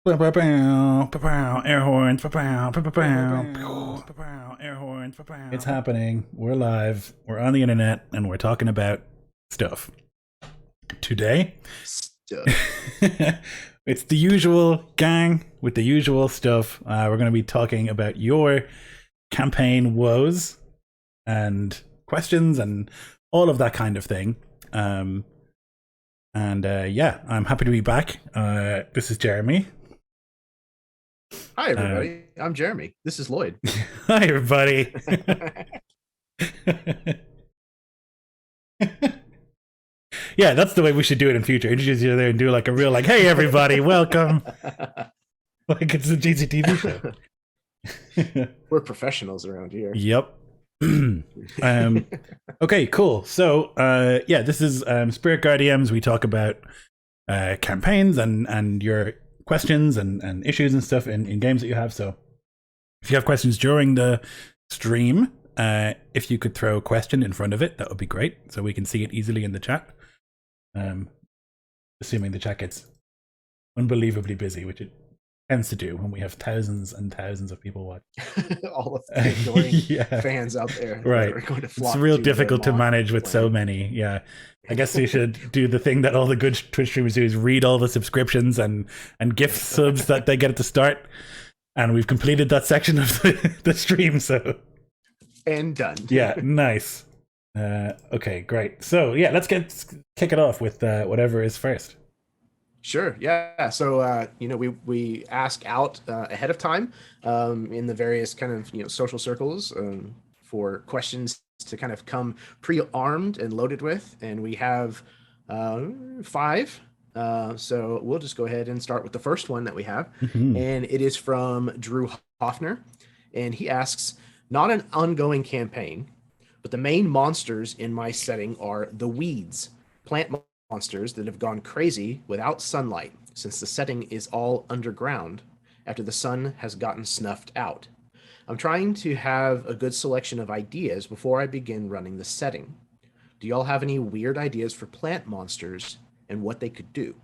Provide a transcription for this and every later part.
Air horns. Air horns. It's happening. We're live. We're on the internet, and we're talking about stuff. Today, Stuff. it's the usual gang with the usual stuff. We're going to be talking about your campaign woes and questions and all of that kind of thing. Yeah, I'm happy to be back. This is Jeremy. Hi, everybody. I'm Jeremy. This is Lloyd. Hi, everybody. Yeah, that's the way we should do it in future. Introduce you there and do like a real, like, hey, everybody, welcome. Like it's a GCTV show. We're professionals around here. Yep. Okay, cool. So, yeah, this is Spirit GuarDMs. We talk about campaigns and your questions and issues and stuff in games that you have. So if you have questions during the stream, if you could throw a question in front of it, that would be great, so we can see it easily in the chat. Assuming the chat gets unbelievably busy, which it tends to do when we have thousands and thousands of people watch. All of the annoying fans out there, right? Are going to flock it's real difficult to manage with so many. Yeah, I guess we should do the thing that all the good Twitch streamers do: is read all the subscriptions and gift subs that they get at the start. And we've completed that section of the stream, so and done. Yeah, nice. Okay, great. So yeah, let's kick it off with whatever is first. Sure. Yeah. So we ask out ahead of time in the various kind of social circles for questions to kind of come pre-armed and loaded with, and we have 5. So we'll just go ahead and start with the first one that we have, and it is from Drew Hoffner, and he asks, not an ongoing campaign, but the main monsters in my setting are the weeds, plant monsters that have gone crazy without sunlight, since the setting is all underground after the sun has gotten snuffed out. I'm trying to have a good selection of ideas before I begin running the setting. Do y'all have any weird ideas for plant monsters and what they could do?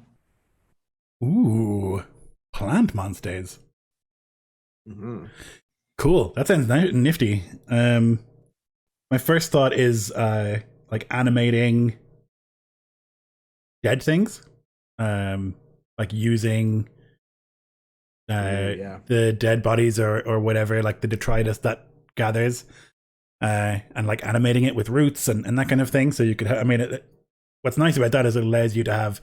Ooh, plant monsters. Cool. That sounds nifty. My first thought is like animating dead things, like using the dead bodies or whatever, like the detritus that gathers, and like animating it with roots and that kind of thing. So you could, what's nice about that is it allows you to have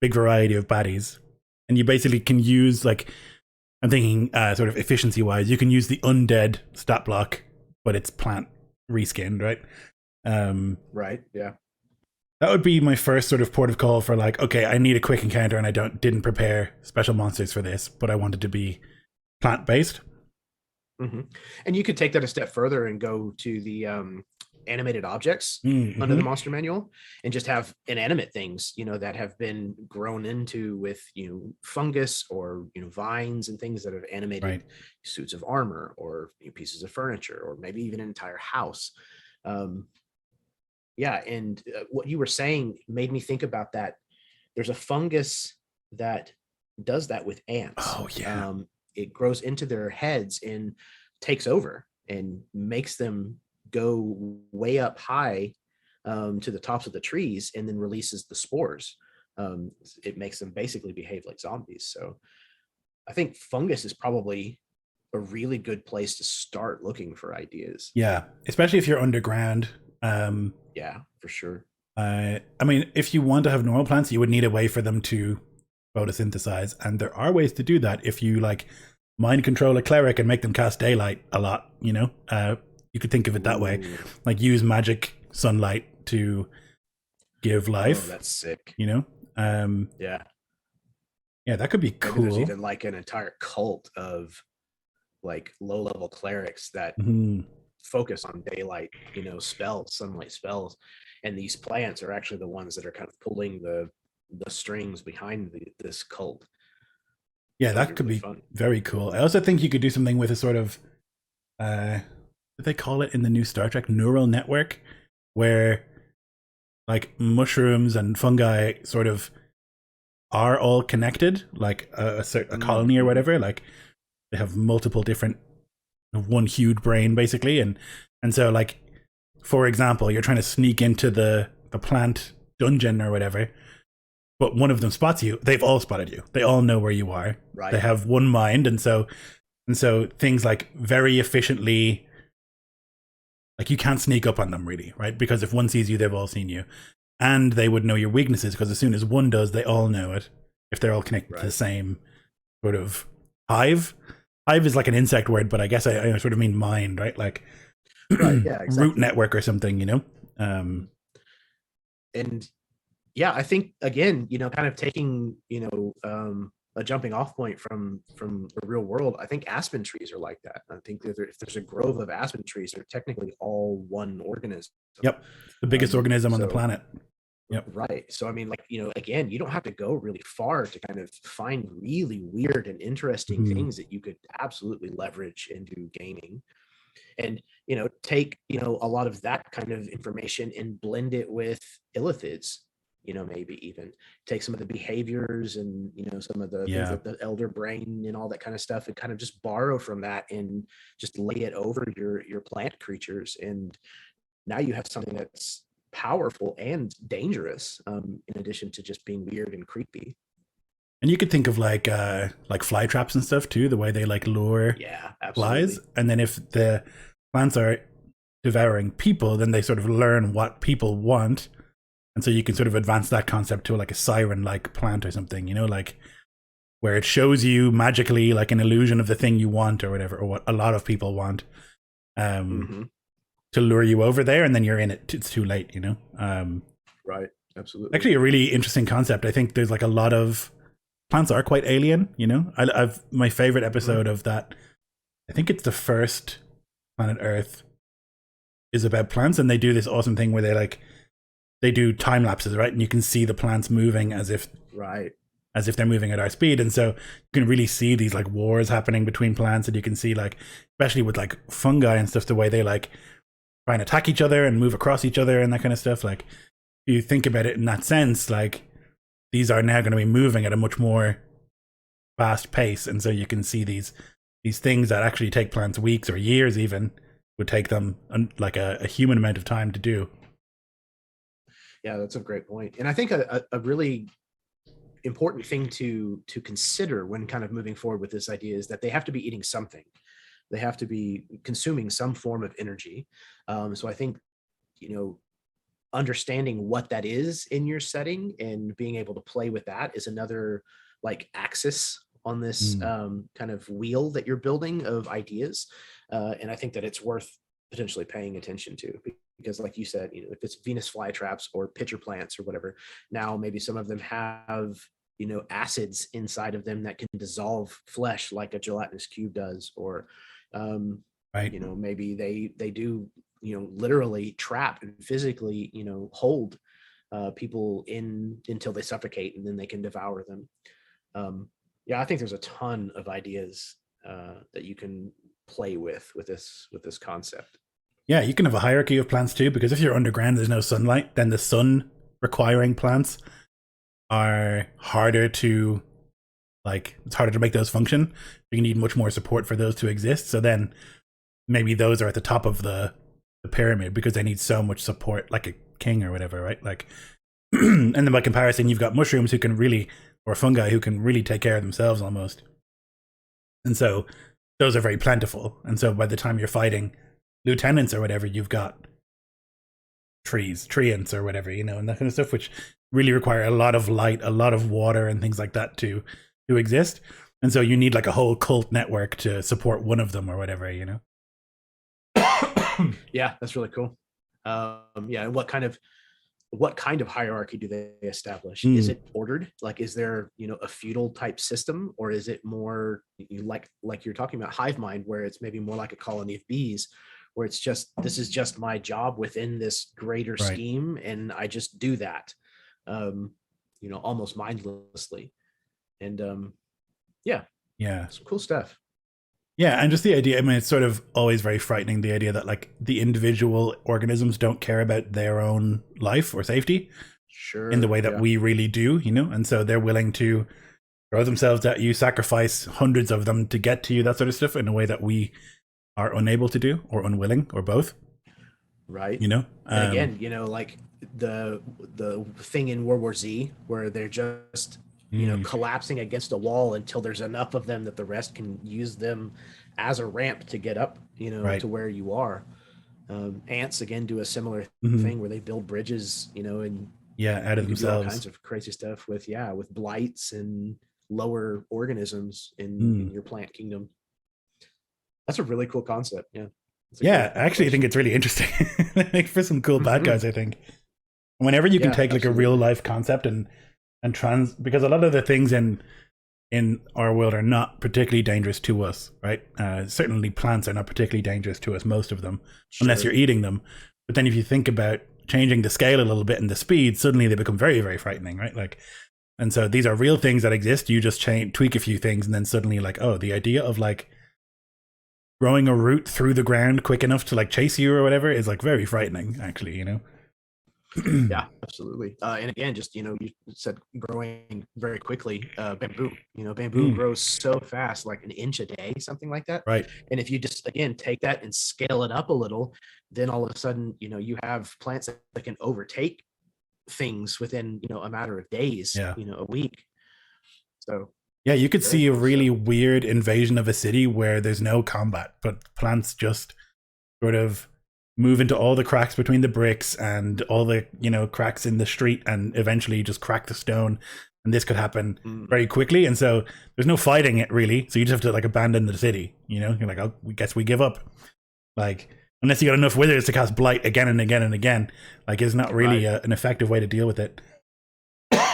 big variety of baddies, and you basically can use, like, I'm thinking sort of efficiency wise, you can use the undead stat block, but it's plant reskinned, right? Right. Yeah. That would be my first sort of port of call for, like, okay, I need a quick encounter and I didn't prepare special monsters for this, but I wanted to be plant based. And you could take that a step further and go to the animated objects under the monster manual, and just have inanimate things, that have been grown into with, fungus or, vines and things that have animated suits of armor or pieces of furniture, or maybe even an entire house. Yeah, and what you were saying made me think about that. There's a fungus that does that with ants. Oh, yeah. It grows into their heads and takes over and makes them go way up high to the tops of the trees, and then releases the spores. It makes them basically behave like zombies. So I think fungus is probably a really good place to start looking for ideas. Yeah, especially if you're underground. Yeah, for sure. I mean, if you want to have normal plants, you would need a way for them to photosynthesize, and there are ways to do that if you, like, mind control a cleric and make them cast daylight a lot. You could think of it that way, like use magic sunlight to give life. Oh, that's sick. Yeah, that could be cool. Maybe there's even like an entire cult of like low-level clerics that focus on daylight, sunlight spells, and these plants are actually the ones that are kind of pulling the strings behind this cult. Yeah, that could be fun. Very cool. I also think you could do something with a sort of what they call it in the new Star Trek, neural network, where like mushrooms and fungi sort of are all connected, like a colony or whatever. Like they have multiple different, one huge brain basically, and so like, for example, you're trying to sneak into the plant dungeon or whatever, but one of them spots you. They've all spotted you. They all know where you are. Right. They have one mind, and so things like very efficiently, like you can't sneak up on them really, right? Because if one sees you, they've all seen you, and they would know your weaknesses because as soon as one does, they all know it. If they're all connected to the same sort of hive. Hive is like an insect word, but I guess I sort of mean mind, right? Like yeah, exactly. root network or something, you know? And yeah, I think again, kind of taking, a jumping off point from the real world, I think aspen trees are like that. I think that if there's a grove of aspen trees, they're technically all one organism. Yep. The biggest organism on the planet. Yep. Right. So, I mean, like, again, you don't have to go really far to kind of find really weird and interesting things that you could absolutely leverage into gaming. And, take, a lot of that kind of information and blend it with illithids, maybe even take some of the behaviors and, some of the things that the elder brain and all that kind of stuff, and kind of just borrow from that and just lay it over your plant creatures. And now you have something that's powerful and dangerous, in addition to just being weird and creepy. And you could think of like fly traps and stuff too, the way they like lure flies. And then if the plants are devouring people, then they sort of learn what people want. And so you can sort of advance that concept to like a siren like plant or something, like where it shows you magically like an illusion of the thing you want or whatever, or what a lot of people want. To lure you over there, and then you're in it. It's too late, Right. Absolutely. Actually, a really interesting concept. I think there's like a lot of plants are quite alien. I've my favorite episode of that. I think it's the first Planet Earth is about plants, and they do this awesome thing where they do time lapses, right? And you can see the plants moving as if they're moving at our speed, and so you can really see these like wars happening between plants, and you can see like, especially with like fungi and stuff, the way they like try and attack each other and move across each other and that kind of stuff. Like, if you think about it in that sense, like these are now going to be moving at a much more fast pace, and so you can see these things that actually take plants weeks or years even would take them like a human amount of time to do. Yeah, that's a great point. And I think a really important thing to consider when kind of moving forward with this idea is that they have to be eating something. They have to be consuming some form of energy. So I think, understanding what that is in your setting and being able to play with that is another like axis on this kind of wheel that you're building of ideas. And I think that it's worth potentially paying attention to, because like you said, if it's Venus flytraps or pitcher plants or whatever, now maybe some of them have, acids inside of them that can dissolve flesh like a gelatinous cube does, or maybe they do, literally trap and physically, hold people in until they suffocate, and then they can devour them. I think there's a ton of ideas that you can play with this concept. Yeah, you can have a hierarchy of plants too, because if you're underground, there's no sunlight, then the sun requiring plants are harder to it's harder to make those function. You need much more support for those to exist. So then maybe those are at the top of the pyramid because they need so much support, like a king or whatever, right? Like, and then by comparison, you've got mushrooms who can really, or fungi who can really take care of themselves almost. And so those are very plentiful. And so by the time you're fighting lieutenants or whatever, you've got treants or whatever, and that kind of stuff, which really require a lot of light, a lot of water and things like that to exist. And so you need like a whole cult network to support one of them or whatever, Yeah, that's really cool. And what kind of hierarchy do they establish? Is it ordered? Like, is there, a feudal type system, or is it more like you're talking about hive mind, where it's maybe more like a colony of bees, where it's just, this is just my job within this greater scheme, and I just do that, almost mindlessly. And some cool stuff. Yeah, and just the idea, it's sort of always very frightening, the idea that like the individual organisms don't care about their own life or safety. Sure. in the way that we really do, you know? And so they're willing to throw themselves at you, sacrifice hundreds of them to get to you, that sort of stuff, in a way that we are unable to do, or unwilling, or both. Right. You know? And again, you know, like the thing in World War Z where they're just, you know, collapsing against a wall until there's enough of them that the rest can use them as a ramp to get up, you know, to where you are. Ants again do a similar thing where they build bridges, you know, and out of you can do all themselves. kinds of crazy stuff with with blights and lower organisms in your plant kingdom. That's a really cool concept. Yeah. Actually, I think it's really interesting. Like, for some cool bad guys, I think. Whenever you can take like a real life concept and because a lot of the things in our world are not particularly dangerous to us, right? Certainly plants are not particularly dangerous to us, most of them, unless you're eating them. But then if you think about changing the scale a little bit and the speed, suddenly they become very, very frightening, right? Like, and so these are real things that exist. You just tweak a few things, and then suddenly, like, oh, the idea of like growing a root through the ground quick enough to like chase you or whatever is like very frightening, actually, you know? Yeah, absolutely. And again, just, you know, you said growing very quickly, bamboo, you know, bamboo grows so fast, like an inch a day, something like that. Right. And if you just, again, take that and scale it up a little, then all of a sudden, you know, you have plants that can overtake things within, you know, a matter of days, you know, a week. So yeah, you could see a really weird invasion of a city where there's no combat, but plants just sort of move into all the cracks between the bricks and all the, you know, cracks in the street, and eventually just crack the stone. And this could happen very quickly. And so there's no fighting it really. So you just have to like abandon the city, you know? You're like, oh, we guess we give up. Like, unless you got enough wizards to cast blight again and again and again, like, it's not really an effective way to deal with it.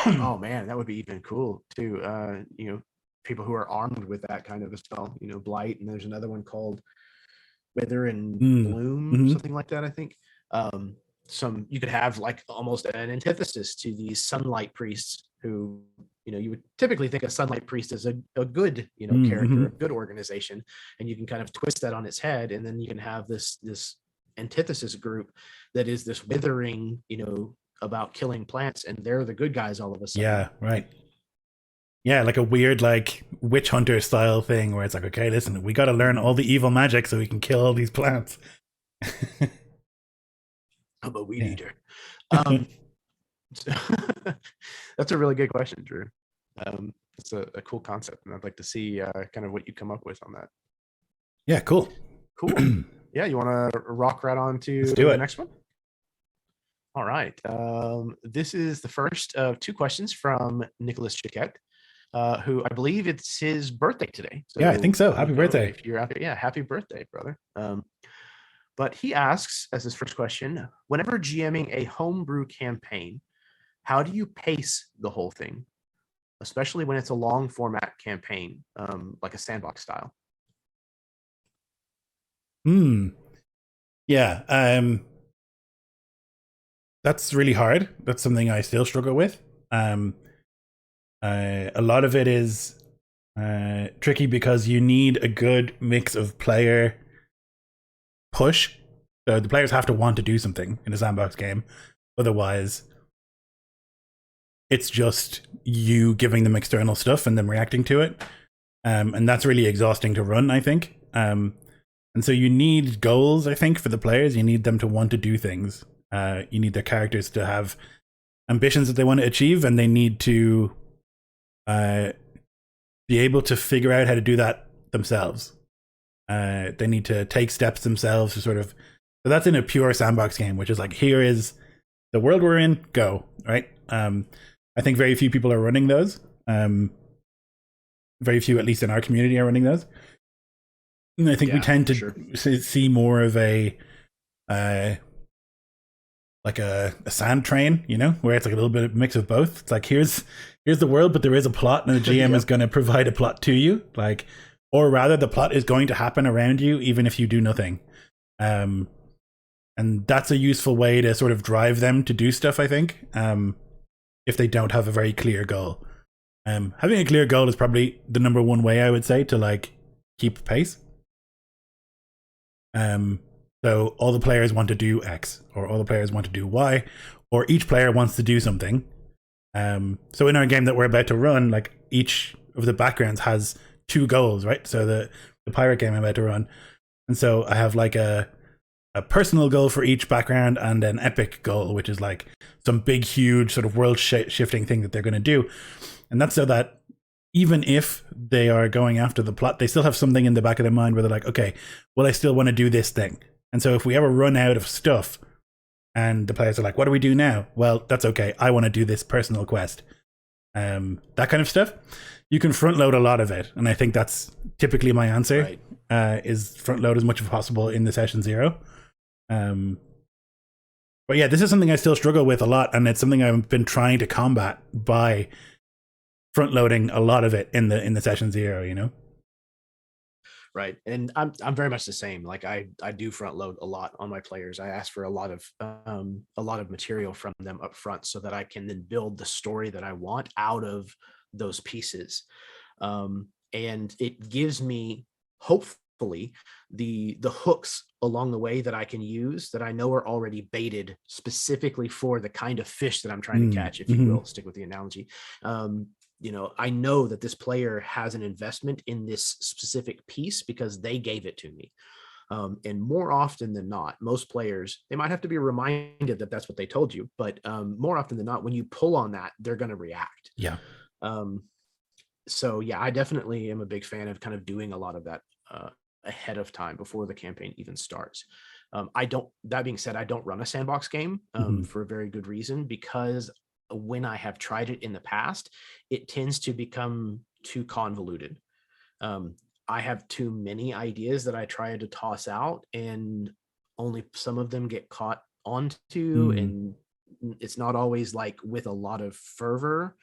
Oh man, that would be even cool too. You know, people who are armed with that kind of a spell, you know, blight, and there's another one called Wither and Bloom, something like that, I think. You could have like almost an antithesis to these sunlight priests who, you know, you would typically think a sunlight priest is a good, you know, character, a good organization, and you can kind of twist that on its head, and then you can have this antithesis group that is this withering, you know, about killing plants, and they're the good guys all of a sudden. Yeah, right. Yeah, like a weird like witch hunter style thing where it's like, okay, listen, we got to learn all the evil magic so we can kill all these plants. I'm a weed eater. That's a really good question, Drew. It's a cool concept, and I'd like to see kind of what you come up with on that. Yeah, cool. Yeah, you want to rock right on to the next one? All right. This is the first of two questions from Nicholas Chiquette, who I believe it's his birthday today. So, yeah, I think so. Happy birthday. If you're out there, yeah, happy birthday, brother. But he asks, as his first question, whenever GMing a homebrew campaign, how do you pace the whole thing, especially when it's a long format campaign, like a sandbox style? Yeah, that's really hard. That's something I still struggle with. A lot of it is tricky because you need a good mix of player push. So the players have to want to do something in a sandbox game. Otherwise, it's just you giving them external stuff and them reacting to it. And that's really exhausting to run, I think. And so you need goals, I think, for the players. You need them to want to do things. You need their characters to have ambitions that they want to achieve, and they need to be able to figure out how to do that themselves. They need to take steps themselves to sort of... So that's in a pure sandbox game, which is like, here is the world we're in, go, right? I think very few people are running those. Very few, at least in our community, are running those. And I think we tend to see more of a like a sand train, you know, where it's like a little bit of mix of both. It's like, here's the world, but there is a plot, and the GM is going to provide a plot to you, like, or rather the plot is going to happen around you even if you do nothing. And that's a useful way to sort of drive them to do stuff, I think, if they don't have a very clear goal. Having a clear goal is probably the number one way, I would say, to like keep pace. So all the players want to do X, or all the players want to do Y, or each player wants to do something. So in our game that we're about to run, like each of the backgrounds has 2 goals, right? So the pirate game I'm about to run, and so I have like a personal goal for each background and an epic goal, which is like some big, huge sort of world shifting thing that they're going to do. And that's so that even if they are going after the plot, they still have something in the back of their mind where they're like, okay, well, I still want to do this thing. And so if we ever run out of stuff and the players are like, what do we do now? Well, that's okay. I want to do this personal quest. That kind of stuff. You can front load a lot of it. And I think that's typically my answer, is front load as much as possible in the session 0. But yeah, this is something I still struggle with a lot. And it's something I've been trying to combat by front loading a lot of it in the session 0, you know? Right. And I'm very much the same. Like I do front load a lot on my players. I ask for a lot of material from them up front so that I can then build the story that I want out of those pieces. And it gives me, hopefully, the hooks along the way that I can use that I know are already baited specifically for the kind of fish that I'm trying to catch, if you will, stick with the analogy. You know, I know that this player has an investment in this specific piece because they gave it to me. And more often than not, most players, they might have to be reminded that that's what they told you, but more often than not, when you pull on that, they're going to react. Yeah. So yeah, I definitely am a big fan of kind of doing a lot of that ahead of time before the campaign even starts. That being said, I don't run a sandbox game for a very good reason, because when I have tried it in the past, it tends to become too convoluted. I have too many ideas that I try to toss out, and only some of them get caught onto, and it's not always like with a lot of fervor.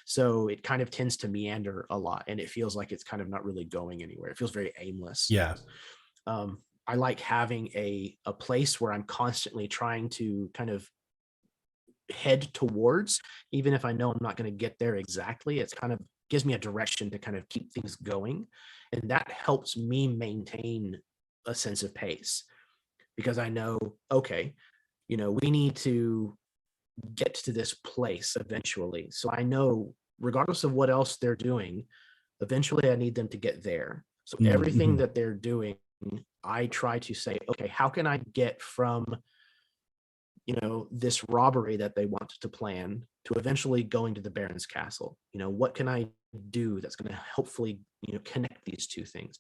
So it kind of tends to meander a lot, and it feels like it's kind of not really going anywhere. It feels very aimless. Yeah. I like having a place where I'm constantly trying to kind of head towards, even if I know I'm not going to get there exactly. It's kind of gives me a direction to kind of keep things going, and that helps me maintain a sense of pace, because I know, okay, you know, we need to get to this place eventually, so I know regardless of what else they're doing, eventually I need them to get there. So everything that they're doing, I try to say, okay, how can I get from, you know, this robbery that they want to plan to eventually going to the Baron's castle? You know, what can I do that's going to hopefully, you know, connect these two things?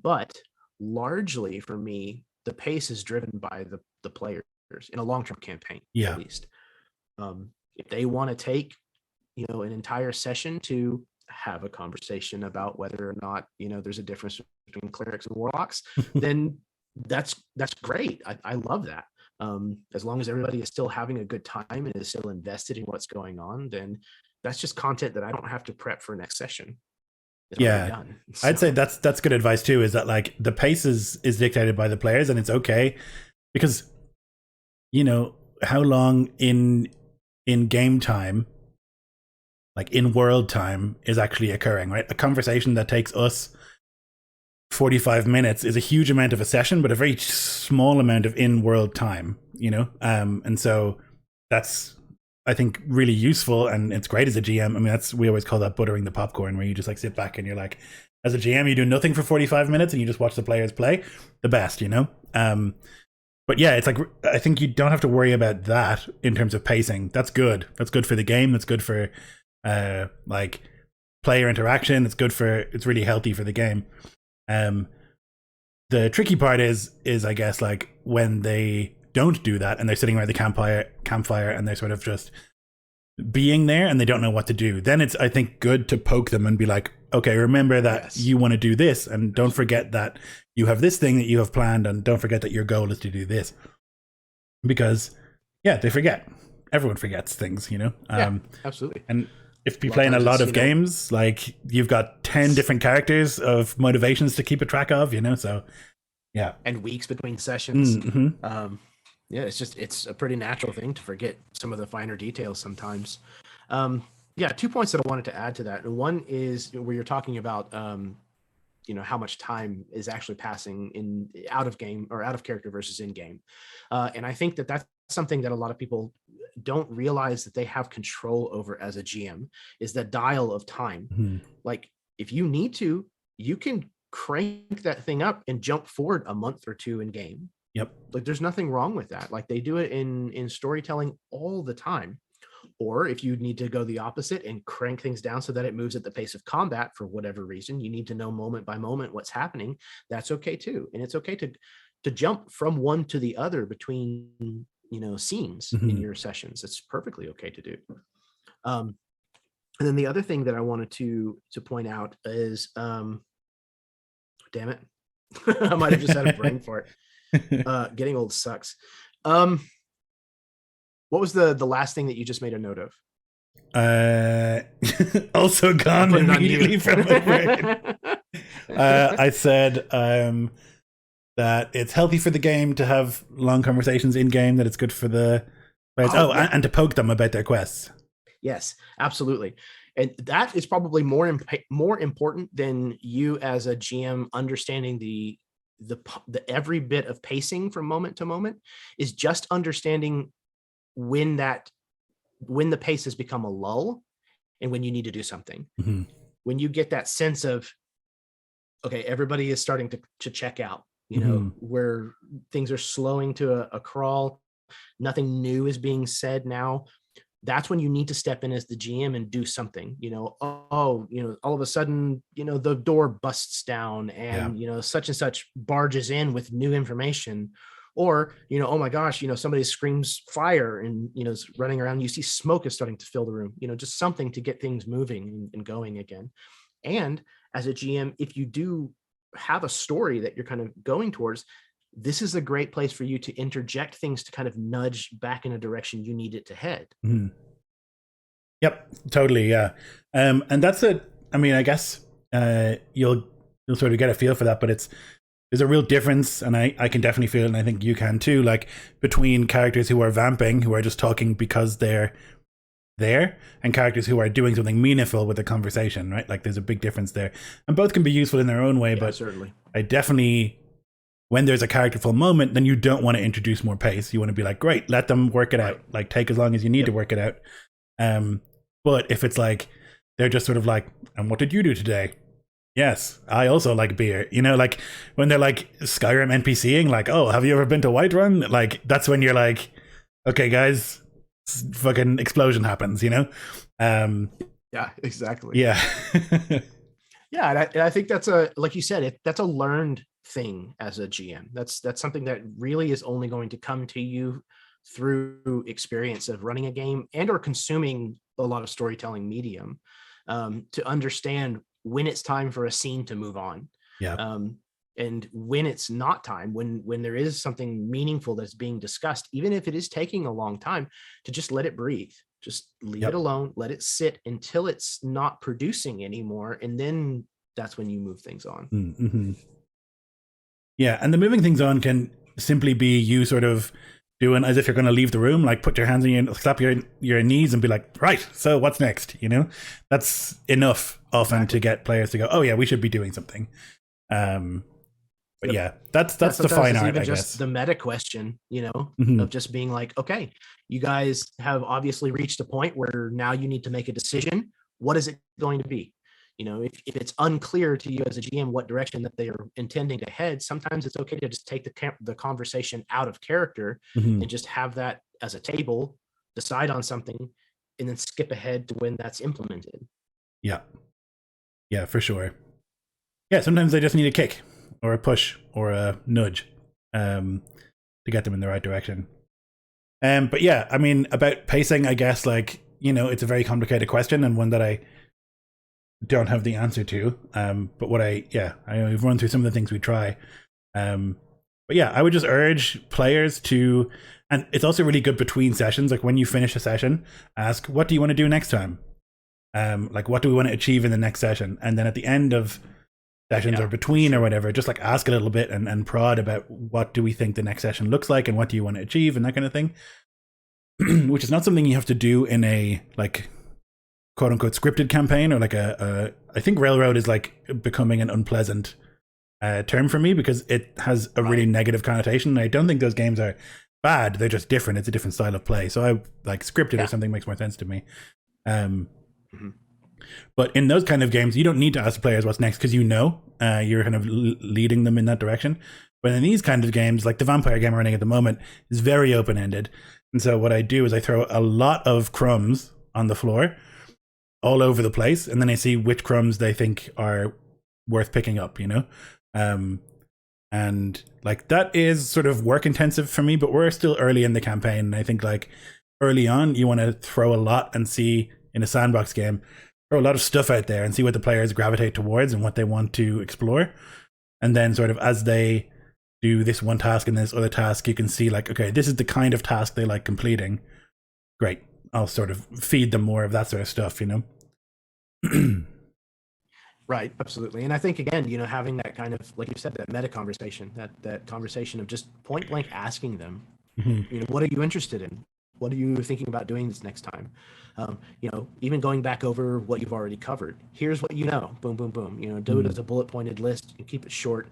But largely for me, the pace is driven by the players in a long-term campaign, at least. If they want to take, you know, an entire session to have a conversation about whether or not, you know, there's a difference between clerics and warlocks, then that's great. I love that. As long as everybody is still having a good time and is still invested in what's going on, then that's just content that I don't have to prep for next session. Yeah, done. So. I'd say that's good advice too, is that like the pace is dictated by the players, and it's okay, because, you know, how long in game time, like in world time, is actually occurring, right? A conversation that takes us 45 minutes is a huge amount of a session, but a very small amount of in-world time, you know? And so that's, I think, really useful, and it's great as a GM. I mean, we always call that buttering the popcorn, where you just like sit back and you're like, as a GM, you do nothing for 45 minutes and you just watch the players play. The best, you know? But yeah, it's like, I think you don't have to worry about that in terms of pacing. That's good. That's good for the game. That's good for like player interaction. It's really healthy for the game. The tricky part is I guess, like when they don't do that and they're sitting around the campfire and they're sort of just being there and they don't know what to do. Then it's, I think, good to poke them and be like, okay, remember that you want to do this, and don't forget that you have this thing that you have planned, and don't forget that your goal is to do this. Because yeah, they forget. Everyone forgets things, you know? Absolutely. And if you're playing a lot of games, like you've got 10 different characters of motivations to keep a track of, you know? So yeah. And weeks between sessions. Yeah, it's a pretty natural thing to forget some of the finer details sometimes. 2 points that I wanted to add to that. One is where you're talking about, you know, how much time is actually passing out of game or out of character versus in game. And I think that that's something that a lot of people don't realize that they have control over as a GM, is the dial of time. Mm-hmm. Like if you need to, you can crank that thing up and jump forward a month or two in game. Yep. Like there's nothing wrong with that. Like they do it in storytelling all the time. Or if you need to go the opposite and crank things down so that it moves at the pace of combat for whatever reason, you need to know moment by moment what's happening. That's okay too. And it's okay to jump from one to the other between, you know, scenes Mm-hmm. in your sessions. It's perfectly okay to do. And then the other thing that I wanted to point out is, damn it, I might have just had a brain fart. Getting old sucks. What was the last thing that you just made a note of? Also gone immediately from my brain. I said that it's healthy for the game to have long conversations in game, that it's good for the players. Yeah. And to poke them about their quests. Yes, absolutely. And that is probably more important than you as a GM understanding the every bit of pacing from moment to moment, is just understanding when the pace has become a lull and when you need to do something. Mm-hmm. When you get that sense of, okay, everybody is starting to check out, you know, mm-hmm. where things are slowing to a crawl, nothing new is being said now. That's when you need to step in as the GM and do something, you know, you know, all of a sudden, you know, the door busts down and, you know, such and such barges in with new information. Or, you know, oh my gosh, you know, somebody screams fire and, you know, is running around. You see smoke is starting to fill the room, you know, just something to get things moving and going again. And as a GM, if you do have a story that you're kind of going towards, this is a great place for you to interject things to kind of nudge back in a direction you need it to head. Mm-hmm. Yep, totally. Yeah. And that's I mean, I guess you'll sort of get a feel for that, but there's a real difference, and I can definitely feel it, and I think you can too, like between characters who are vamping, who are just talking because they're there, and characters who are doing something meaningful with the conversation, right? Like there's a big difference there. And both can be useful in their own way, but certainly. I definitely, when there's a characterful moment, then you don't want to introduce more pace. You want to be like, great, let them work it out. Like take as long as you need to work it out. But if it's like, they're just sort of like, and what did you do today? Yes, I also like beer. You know, like when they're like Skyrim NPCing, like, oh, have you ever been to Whiterun? Like, that's when you're like, okay, guys, fucking explosion happens, you know? Yeah, exactly. Yeah. Yeah, and I think that's like you said, that's a learned thing as a GM. That's something that really is only going to come to you through experience of running a game and or consuming a lot of storytelling medium, to understand when it's time for a scene to move on. Yeah. And when it's not time, when there is something meaningful that's being discussed, even if it is taking a long time, to just let it breathe, just leave it alone, let it sit until it's not producing anymore. And then that's when you move things on. Mm-hmm. Yeah. And the moving things on can simply be you sort of doing as if you're going to leave the room, like put your hands on your, slap your knees and be like, right, so what's next? You know, that's enough often to get players to go, oh yeah, we should be doing something. But yeah, that's the fine art, I guess. The meta question, you know, of just being like, okay, you guys have obviously reached a point where now you need to make a decision. What is it going to be? You know, if it's unclear to you as a GM what direction that they are intending to head, sometimes it's okay to just take the conversation out of character and just have that as a table, decide on something, and then skip ahead to when that's implemented. Yeah. Yeah, for sure. Yeah, sometimes they just need a kick or a push or a nudge to get them in the right direction. But yeah, I mean, about pacing, I guess, like, you know, it's a very complicated question and one that I don't have the answer to. But what I've run through some of the things we try. But yeah, I would just urge players to, and it's also really good between sessions, like when you finish a session, ask, what do you want to do next time? Like, what do we want to achieve in the next session? And then at the end of sessions or between or whatever, just like ask a little bit and prod about what do we think the next session looks like and what do you want to achieve and that kind of thing. Which is not something you have to do in a like quote unquote scripted campaign or like I think Railroad is like becoming an unpleasant term for me because it has a really negative connotation. And I don't think those games are bad. They're just different. It's a different style of play. So I like scripted Yeah. or something makes more sense to me. Um, Mhm. but in those kind of games, you don't need to ask the players what's next because you're kind of leading them in that direction. But in these kind of games, like the vampire game I'm running at the moment, is very open ended. And so what I do is I throw a lot of crumbs on the floor all over the place, and then I see which crumbs they think are worth picking up, and like that is sort of work intensive for me, but we're still early in the campaign. And I think like early on, you want to throw a lot and see in a sandbox game, throw a lot of stuff out there and see what the players gravitate towards and what they want to explore. And then sort of as they do this one task and this other task, you can see like, okay, this is the kind of task they like completing. Great. I'll sort of feed them more of that sort of stuff, Right, absolutely. And I think again, having that kind of, like you said, that meta conversation, that conversation of just point blank asking them, what are you interested in? What are you thinking about doing this next time? Even going back over what you've already covered. Here's what you know. Boom, boom, boom. Do it as a bullet pointed list and keep it short,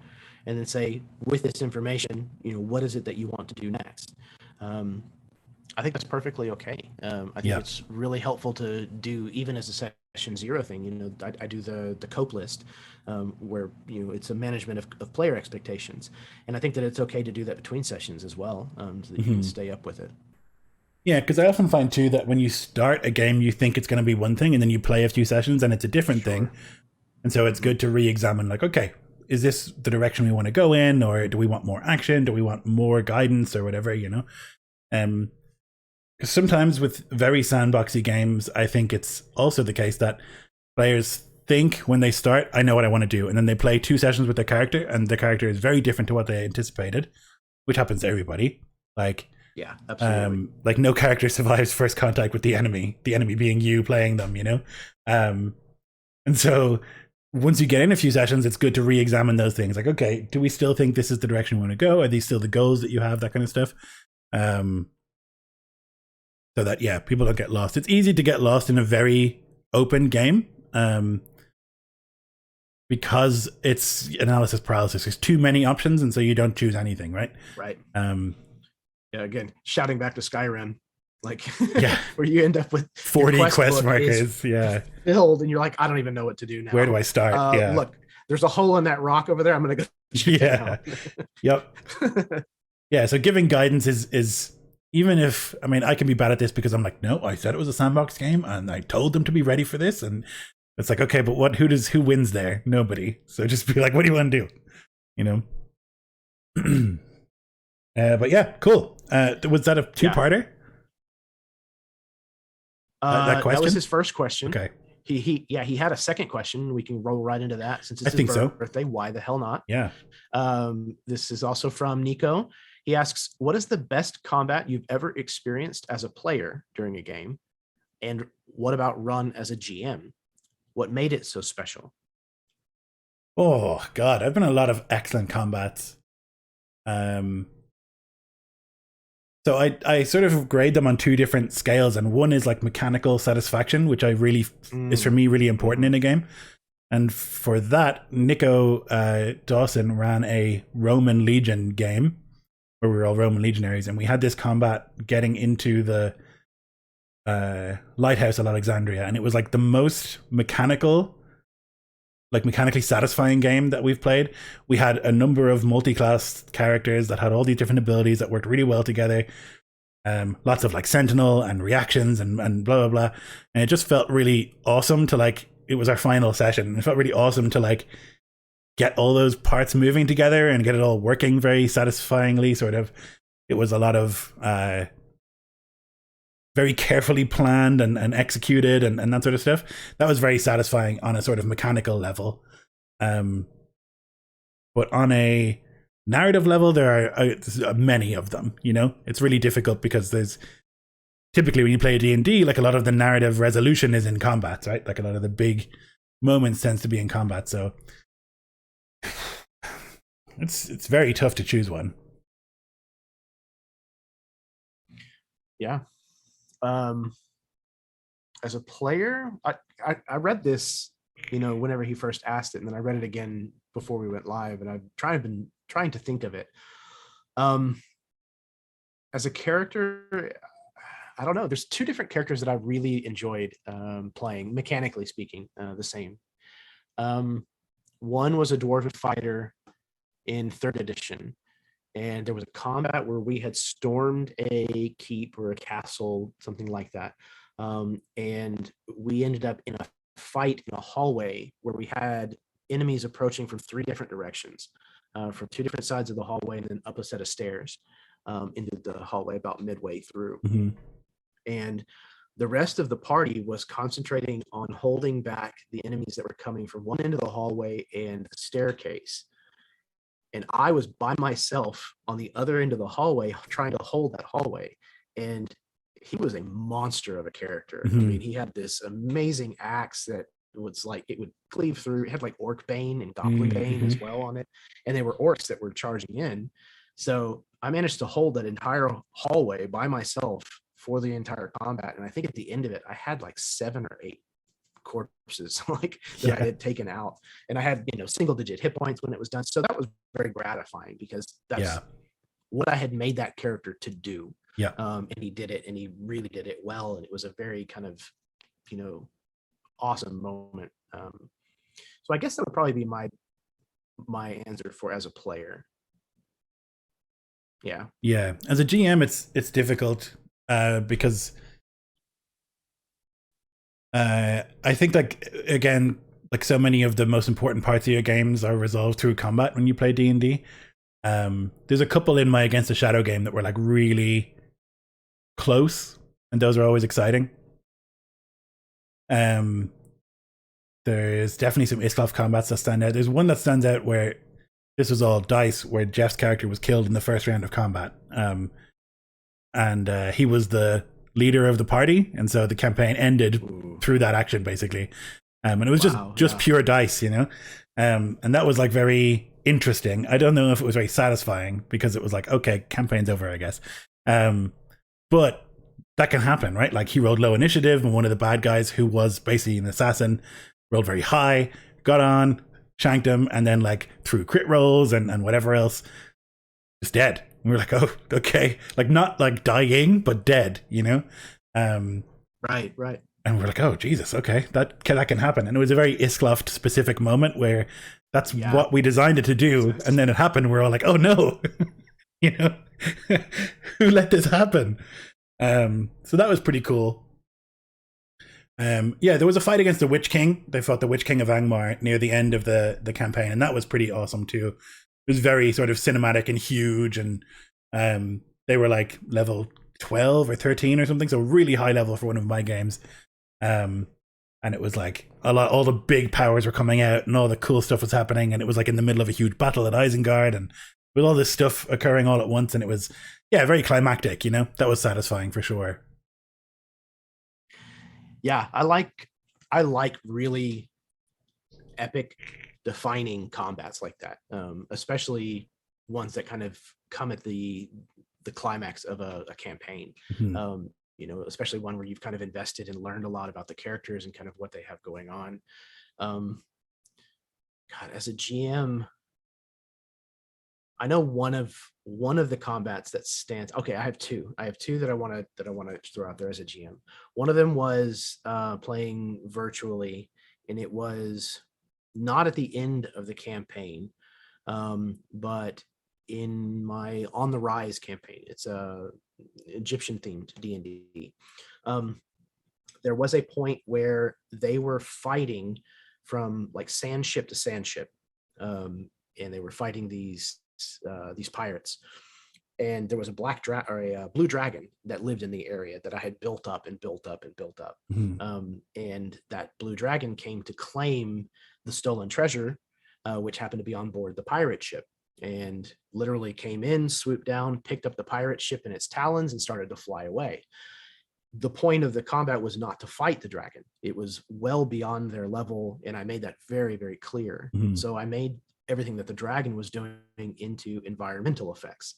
and then say, with this information, what is it that you want to do next? I think that's perfectly okay. I think it's really helpful to do even as a session zero thing. I do the cope list where it's a management of player expectations, and I think that it's okay to do that between sessions as well, so that you can stay up with it. Yeah, because I often find too that when you start a game, you think it's going to be one thing, and then you play a few sessions and it's a different thing, and so it's good to re-examine. Like, okay, is this the direction we want to go in, or do we want more action? Do we want more guidance, or whatever? Sometimes with very sandboxy games, I think it's also the case that players think when they start, I know what I want to do. And then they play 2 sessions with their character and the character is very different to what they anticipated, which happens to everybody. Like, yeah, absolutely. Like no character survives first contact with the enemy being you playing them, And so once you get in a few sessions, it's good to re-examine those things. Like, okay, do we still think this is the direction we want to go? Are these still the goals that you have? That kind of stuff. So that, people don't get lost. It's easy to get lost in a very open game because it's analysis paralysis. There's too many options, and so you don't choose anything, right? Right. Yeah, again, shouting back to Skyrim, like Yeah. where you end up with 40 quest markers, filled, and you're like, I don't even know what to do now. Where do I start? Look, there's a hole in that rock over there. I'm gonna go check it out. Yep. Yeah, so giving guidance is even if, I mean, I can be bad at this because I'm like, no, I said it was a sandbox game and I told them to be ready for this, and it's like, okay, but who wins there? Nobody. So just be like, what do you want to do? But yeah, cool. Was that a 2-parter? That question? That was his first question. Okay. He had a second question. We can roll right into that since it's his birthday. Why the hell not? Yeah. This is also from Nico. He asks, what is the best combat you've ever experienced as a player during a game? And what about run as a GM? What made it so special? Oh, God. I've been in a lot of excellent combats. So I sort of grade them on 2 different scales. And one is like mechanical satisfaction, which I really is for me really important in a game. And for that, Nico Dawson ran a Roman Legion game where we were all Roman legionaries, and we had this combat getting into the lighthouse at Alexandria, and it was like the most mechanically satisfying game that we've played. We had a number of multi-class characters that had all these different abilities that worked really well together. Lots of like sentinel and reactions and blah blah blah, and it just felt really awesome to like. It was our final session. It felt really awesome to like get all those parts moving together and get it all working very satisfyingly. Sort of, it was a lot of very carefully planned and executed and that sort of stuff. That was very satisfying on a sort of mechanical level. But on a narrative level, there are many of them. It's really difficult because there's typically when you play D&D, like a lot of the narrative resolution is in combat, right? Like a lot of the big moments tends to be in combat. So it's very tough to choose one. Yeah. As a player, I read this, whenever he first asked it, and then I read it again before we went live, and I've been trying to think of it. as a character, I don't know. There's two different characters that I really enjoyed playing, mechanically speaking, the same. One was a dwarven fighter in 3rd edition, and there was a combat where we had stormed a keep or a castle, something like that, and we ended up in a fight in a hallway where we had enemies approaching from 3 different directions, from 2 different sides of the hallway, and then up a set of stairs into the hallway about midway through. Mm-hmm. And the rest of the party was concentrating on holding back the enemies that were coming from one end of the hallway and the staircase. And I was by myself on the other end of the hallway trying to hold that hallway. And he was a monster of a character. Mm-hmm. I mean, he had this amazing axe that was like, it would cleave through. It had like Orc Bane and Goblin Bane as well on it. And they were orcs that were charging in. So I managed to hold that entire hallway by myself for the entire combat. And I think at the end of it, I had like 7 or 8 corpses like that I had taken out, and I had, you know, single digit hit points when it was done. So that was very gratifying because that's what I had made that character to do. And he did it, and he really did it well, and it was a very kind of, you know, awesome moment. So I guess that would probably be my answer for as a player. Yeah, as a GM it's difficult because I think, like, again, like so many of the most important parts of your games are resolved through combat when you play D&D. There's a couple in my Against the Shadow game that were like really close, and those are always exciting. There's definitely some Isklov combats that stand out. There's one that stands out where this was all dice, where Jeff's character was killed in the first round of combat, and he was the leader of the party, and so the campaign ended through that action basically, and it was just pure dice, you know, and that was like very interesting. I don't know if it was very satisfying because it was like, okay, campaign's over, I guess, but that can happen, right? Like, he rolled low initiative, and one of the bad guys, who was basically an assassin, rolled very high, got on, shanked him, and then like through crit rolls and whatever else, just dead. And we were like, oh, okay, like not like dying, but dead, you know? Right. And we're like, oh, Jesus, okay, that can happen. And it was a very Isklov specific moment where that's what we designed it to do. And then it happened. And we're all like, oh no, you know, who let this happen? So that was pretty cool. There was a fight against the Witch King. They fought the Witch King of Angmar near the end of the campaign, and that was pretty awesome too. It was very sort of cinematic and huge, and they were like level 12 or 13 or something, so really high level for one of my games. And it was like all the big powers were coming out, and all the cool stuff was happening, and it was like in the middle of a huge battle at Isengard, and with all this stuff occurring all at once, and it was very climactic, you know. That was satisfying for sure. Yeah, I like really epic, defining combats like that, especially ones that kind of come at the climax of a campaign. Mm-hmm. You know, especially one where you've kind of invested and learned a lot about the characters and kind of what they have going on. God, as a GM, I know one of the combats that stands. Okay, I have two that I want to throw out there as a GM. One of them was playing virtually, and it was not at the end of the campaign, but in my On the Rise campaign. It's a Egyptian themed D&D. There was a point where they were fighting from like sand ship to sand ship, and they were fighting these pirates, and there was a blue dragon that lived in the area that I had built up. Mm-hmm. And that blue dragon came to claim the stolen treasure, which happened to be on board the pirate ship, and literally came in, swooped down, picked up the pirate ship in its talons, and started to fly away. The point of the combat was not to fight the dragon. It was well beyond their level, and I made that very, very clear. Mm-hmm. So I made everything that the dragon was doing into environmental effects.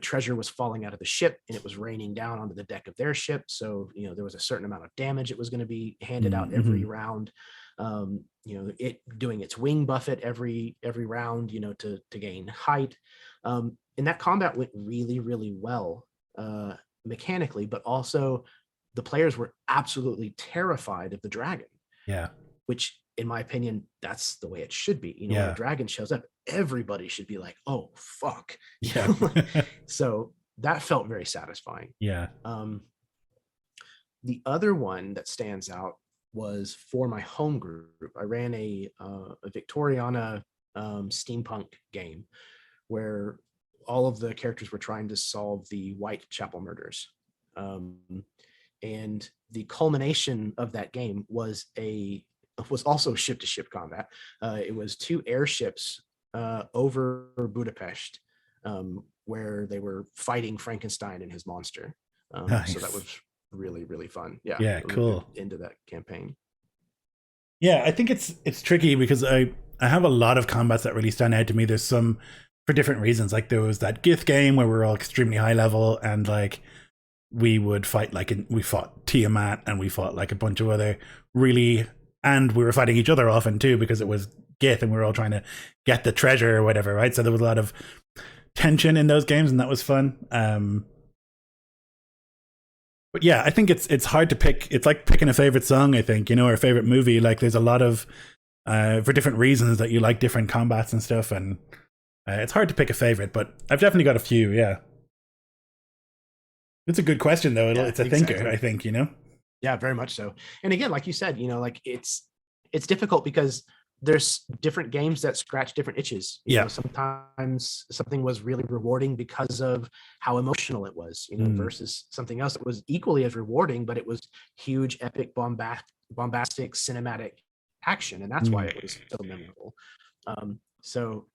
Treasure was falling out of the ship, and it was raining down onto the deck of their ship. So, there was a certain amount of damage it was going to be handed out every round. It doing its wing buffet every round, to gain height. And that combat went really, really well. mechanically, but also the players were absolutely terrified of the dragon. Yeah. Which, in my opinion, that's the way it should be. You know, when a dragon shows up, everybody should be like, "Oh fuck!" Yeah. So that felt very satisfying. Yeah. The other one that stands out was for my home group. I ran a Victoriana steampunk game where all of the characters were trying to solve the Whitechapel murders. And the culmination of that game was also ship-to-ship combat. It was 2 airships over Budapest, where they were fighting Frankenstein and his monster. Nice. So that was really, really fun. Yeah. Yeah, cool. Into that campaign. Yeah, I think it's tricky because I have a lot of combats that really stand out to me. There's some for different reasons. Like there was that Gith game where we were all extremely high level, and like we would fight we fought Tiamat, and we fought like a bunch of other and we were fighting each other often too because it was Gith and we were all trying to get the treasure or whatever, right? So there was a lot of tension in those games, and that was fun. But yeah, I think it's hard to pick. It's like picking a favorite song, I think, or a favorite movie. Like there's a lot of for different reasons that you like different combats and stuff, and it's hard to pick a favorite, but I've definitely got a few. Yeah, it's a good question though. It's a thinker, I think. Yeah, very much so. And again, like you said, like it's difficult because there's different games that scratch different itches. You know, sometimes something was really rewarding because of how emotional it was, versus something else that was equally as rewarding, but it was huge, epic, bombastic, cinematic action. And that's why it was so memorable. So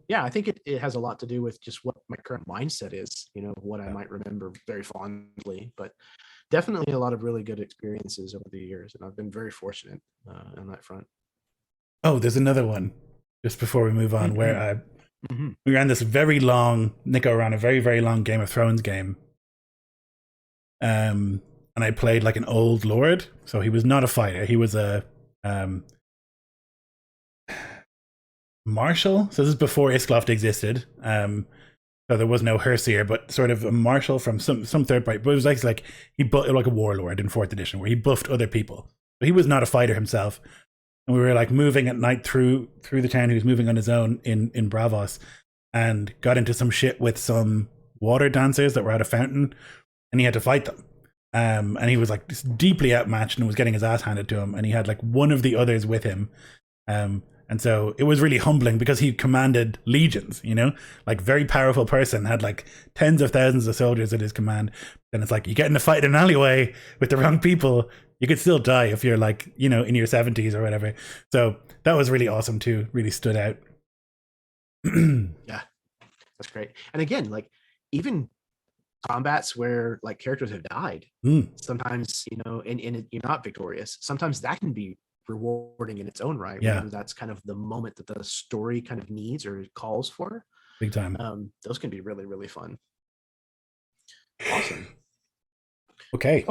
yeah, I think it has a lot to do with just what my current mindset is, what I might remember very fondly, but definitely a lot of really good experiences over the years. And I've been very fortunate on that front. Oh, there's another one just before we move on where we ran this very long, Nico ran a very, very long Game of Thrones game. And I played like an old lord. So he was not a fighter. He was a marshal. So this is before Iskloft existed. So there was no Herseer, but sort of a marshal from some third party. But it was like like a warlord in 4th edition where he buffed other people. But he was not a fighter himself. And we were like moving at night through the town. He was moving on his own in Bravos, and got into some shit with some water dancers that were at a fountain, and he had to fight them. And he was like deeply outmatched and was getting his ass handed to him. And he had like one of the others with him. And so it was really humbling because he commanded legions, like very powerful person, had like tens of thousands of soldiers at his command. And it's like, you get in a fight in an alleyway with the wrong people, you could still die if you're like, in your 70s or whatever. So that was really awesome too. Really stood out. Yeah, that's great. And again, like even combats where like characters have died, sometimes, and you're not victorious. Sometimes that can be rewarding in its own right. Yeah. Whether that's kind of the moment that the story kind of needs or calls for. Big time. Those can be really, really fun. Awesome. Okay.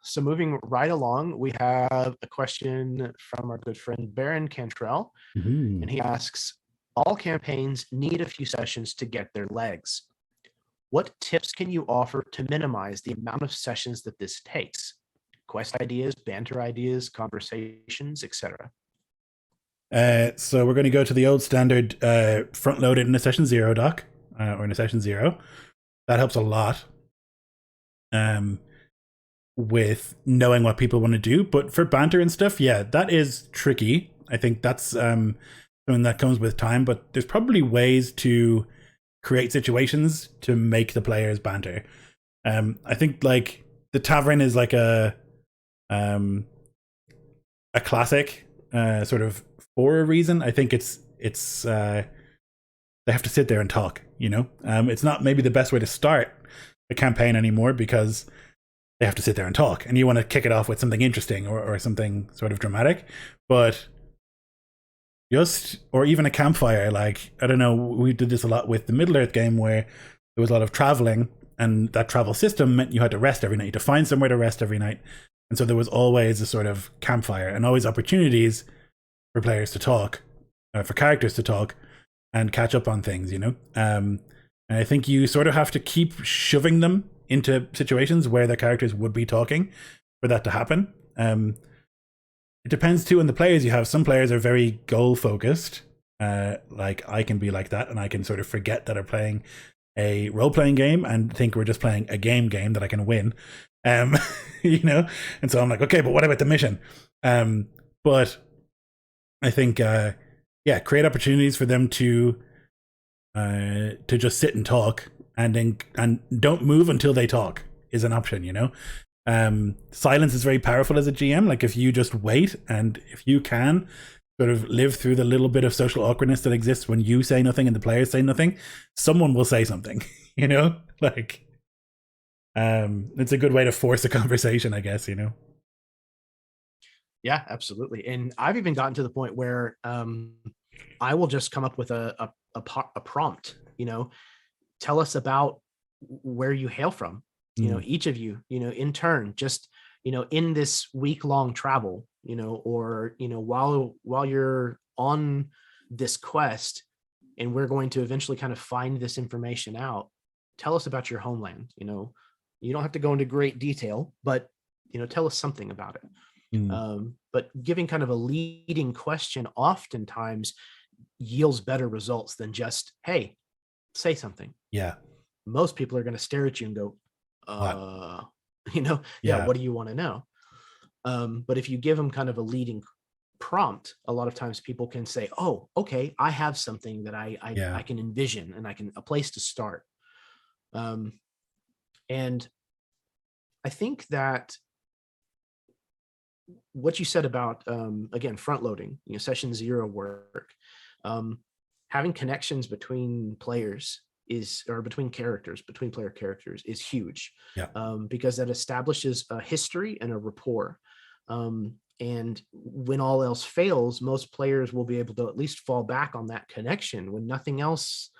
So moving right along, we have a question from our good friend Baron Cantrell. And he asks, all campaigns need a few sessions to get their legs. What tips can you offer to minimize the amount of sessions that this takes? Quest ideas, banter ideas, conversations, etc. So we're going to go to the old standard front loaded in a session 0 doc, or in a session 0. That helps a lot with knowing what people want to do. But for banter and stuff, yeah, that is tricky. I think that's something that comes with time, but there's probably ways to create situations to make the players banter. I think like the tavern is like a classic sort of for a reason. I think it's they have to sit there and talk, it's not maybe the best way to start a campaign anymore because they have to sit there and talk, and you want to kick it off with something interesting or something sort of dramatic, but or even a campfire. Like, I don't know, we did this a lot with the Middle Earth game where there was a lot of traveling, and that travel system meant you had to rest every night, to find somewhere to rest every night. And so there was always a sort of campfire and always opportunities for players to talk, for characters to talk and catch up on things, And I think you sort of have to keep shoving them into situations where their characters would be talking for that to happen. It depends too on the players you have. Some players are very goal focused. Like I can be like that, and I can sort of forget that I'm playing a role-playing game and think we're just playing a game that I can win. You know? And so I'm like, okay, but what about the mission? But I think create opportunities for them to just sit and talk, and don't move until they talk is an option, you know? Silence is very powerful as a GM. Like if you just wait, and if you can sort of live through the little bit of social awkwardness that exists when you say nothing and the players say nothing, someone will say something, you know? Like, it's a good way to force a conversation, I guess, you know? Yeah, absolutely. And I've even gotten to the point where I will just come up with a prompt, you know, tell us about where you hail from, you know, each of you, you know, in turn, just, you know, in this week-long travel, you know, or, you know, while you're on this quest and we're going to eventually kind of find this information out, tell us about your homeland. You know, you don't have to go into great detail, but, you know, tell us something about it. But giving kind of a leading question oftentimes yields better results than just, hey, say something. Yeah. Most people are going to stare at you and go, you know, what do you want to know? But if you give them kind of a leading prompt, a lot of times people can say, oh, okay, I have something that I can envision, and a place to start. And I think that what you said about, again, front loading, you know, session 0 work, having connections between players between player characters is huge. Because that establishes a history and a rapport. And when all else fails, most players will be able to at least fall back on that connection. When nothing else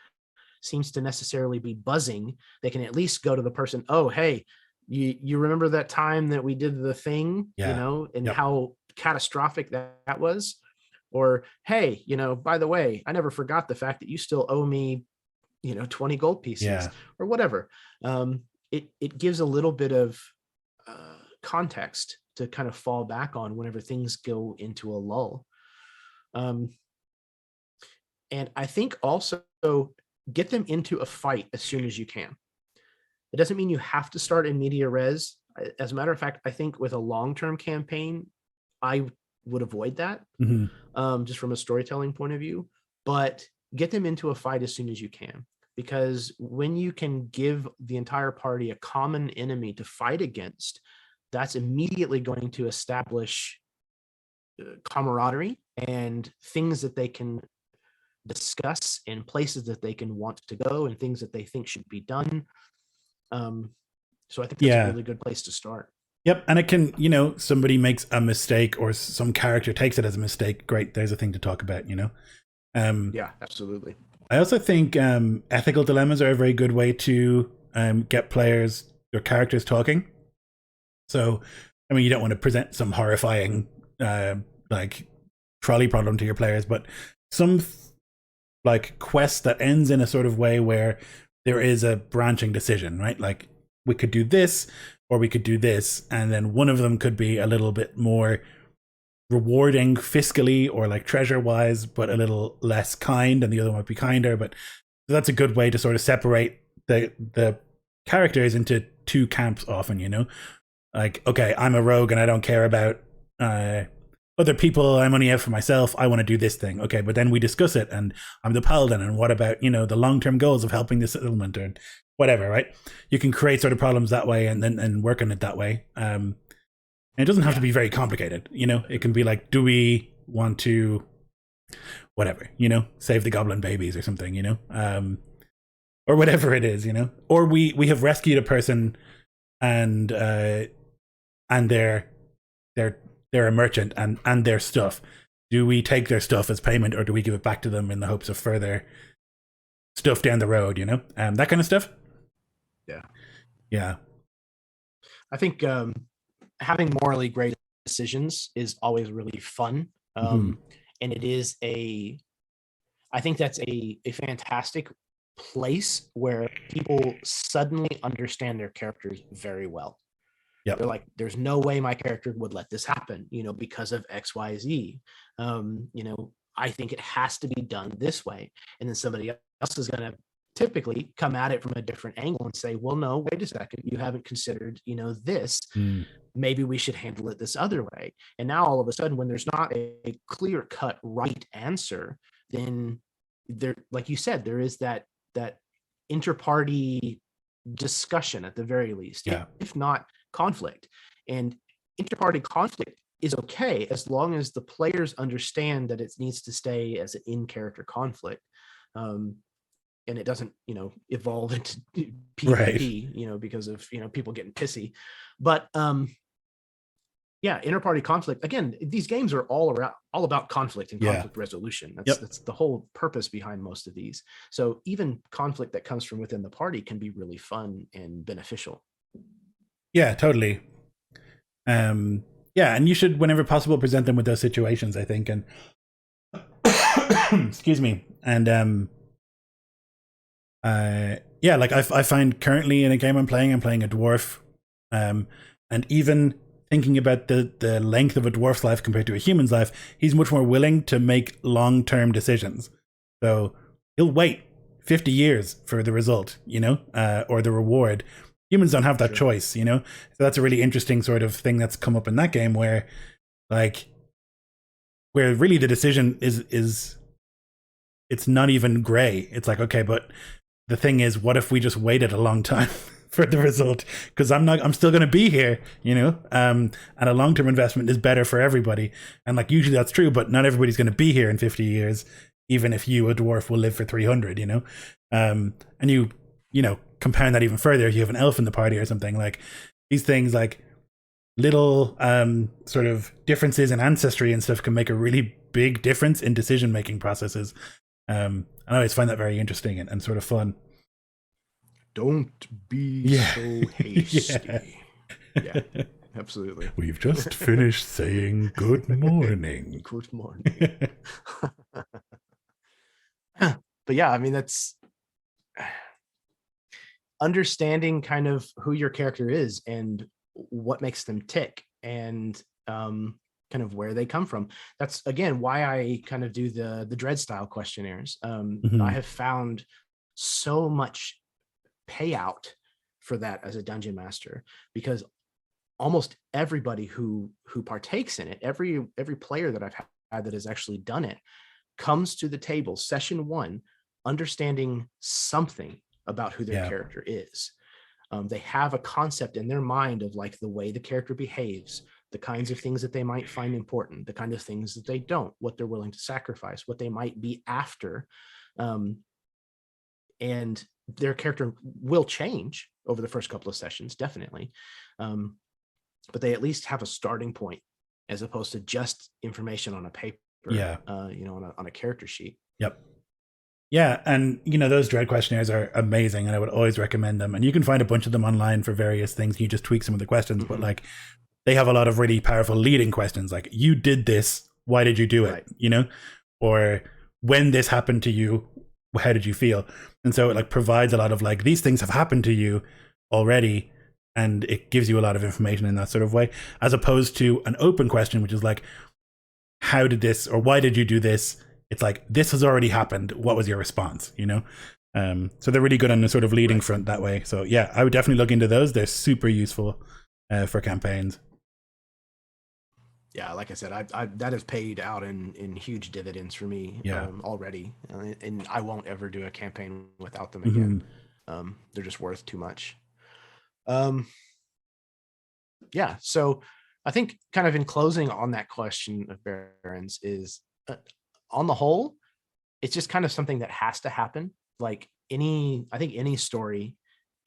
seems to necessarily be buzzing, they can at least go to the person, oh, hey, you remember that time that we did the thing, you know, and how catastrophic that was? Or, hey, you know, by the way, I never forgot the fact that you still owe me, you know, 20 gold pieces or whatever. It gives a little bit of context to kind of fall back on whenever things go into a lull. And I think also get them into a fight as soon as you can. It doesn't mean you have to start in media res. As a matter of fact, I think with a long-term campaign, I would avoid that, just from a storytelling point of view. But get them into a fight as soon as you can, because when you can give the entire party a common enemy to fight against, that's immediately going to establish camaraderie and things that they can discuss, and places that they can want to go, and things that they think should be done. So I think that's a really good place to start. Yep. And it can, you know, somebody makes a mistake or some character takes it as a mistake. Great. There's a thing to talk about, you know? Yeah, absolutely. I also think ethical dilemmas are a very good way to get players or characters talking. So, I mean, you don't want to present some horrifying like trolley problem to your players, but some like quest that ends in a sort of way where there is a branching decision, right? Like we could do this or we could do this, and then one of them could be a little bit more rewarding fiscally or like treasure wise, but a little less kind, and the other might be kinder. But that's a good way to sort of separate the characters into two camps often, you know? Like, okay, I'm a rogue and I don't care about other people, I'm only out for myself, I want to do this thing. Okay, but then we discuss it, and I'm the paladin, and what about, you know, the long-term goals of helping the settlement or whatever, right? You can create sort of problems that way and work on it that way. And it doesn't have to be very complicated, you know? It can be like, do we want to, whatever, you know, save the goblin babies or something, you know? Or whatever it is, you know? Or we have rescued a person and they're a merchant and their stuff. Do we take their stuff as payment, or do we give it back to them in the hopes of further stuff down the road, you know? That kind of stuff. Yeah. I think having morally great decisions is always really fun. And it is I think that's a fantastic place where people suddenly understand their characters very well. Yep. They're like, there's no way my character would let this happen, because of XYZ. I think it has to be done this way. And then somebody else is going to typically come at it from a different angle and say, well, no, wait a second, you haven't considered, this. Maybe we should handle it this other way. And now all of a sudden, when there's not a clear-cut right answer, then there, like you said, there is that inter-party discussion at the very least, if not conflict. And inter-party conflict is okay as long as the players understand that it needs to stay as an in-character conflict, and it doesn't evolve into PvP, because of people getting pissy. But inter-party conflict, again, these games are all about conflict and conflict resolution. That's the whole purpose behind most of these. So even conflict that comes from within the party can be really fun and beneficial. Yeah, totally. And you should, whenever possible, present them with those situations, I think. And excuse me. And like I find currently in a game I'm playing a dwarf, and even thinking about the length of a dwarf's life compared to a human's life, he's much more willing to make long-term decisions. So he'll wait 50 years for the result, or the reward. Humans don't have that choice, So that's a really interesting sort of thing that's come up in that game where really the decision is it's not even gray. It's like, okay, but the thing is, what if we just waited a long time for the result? Because I'm still going to be here, and a long-term investment is better for everybody. And like, usually that's true, but not everybody's going to be here in 50 years, even if you, a dwarf, will live for 300, and you compound that even further, if you have an elf in the party or something, like these things, like little sort of differences in ancestry and stuff can make a really big difference in decision-making processes. I always find that very interesting and sort of fun. Don't be so hasty. Yeah, absolutely. We've just finished saying good morning. Good morning. But yeah, I mean, that's understanding kind of who your character is and what makes them tick, and kind of where they come from. That's again why I kind of do the dread style questionnaires. I have found so much payout for that as a dungeon master, because almost everybody who partakes in it, every player that I've had that has actually done it, comes to the table session one understanding something about who their character is. They have a concept in their mind of like the way the character behaves, the kinds of things that they might find important, the kind of things that they don't, what they're willing to sacrifice, what they might be after. And their character will change over the first couple of sessions, definitely. But they at least have a starting point as opposed to just information on a paper, on a character sheet. Yep. Yeah, and those dread questionnaires are amazing, and I would always recommend them. And you can find a bunch of them online for various things. You just tweak some of the questions, but like they have a lot of really powerful leading questions, like you did this, why did you do it? Or when this happened to you, how did you feel? And so it like provides a lot of like, these things have happened to you already, and it gives you a lot of information in that sort of way, as opposed to an open question, which is like, how did this, or why did you do this? It's like, this has already happened. What was your response? So they're really good on the sort of leading front that way. So yeah, I would definitely look into those. They're super useful for campaigns. Yeah, like I said, I that has paid out in huge dividends for me already, and I won't ever do a campaign without them again. They're just worth too much. Yeah, so I think kind of in closing on that question of Barons is, on the whole, it's just kind of something that has to happen. Like I think any story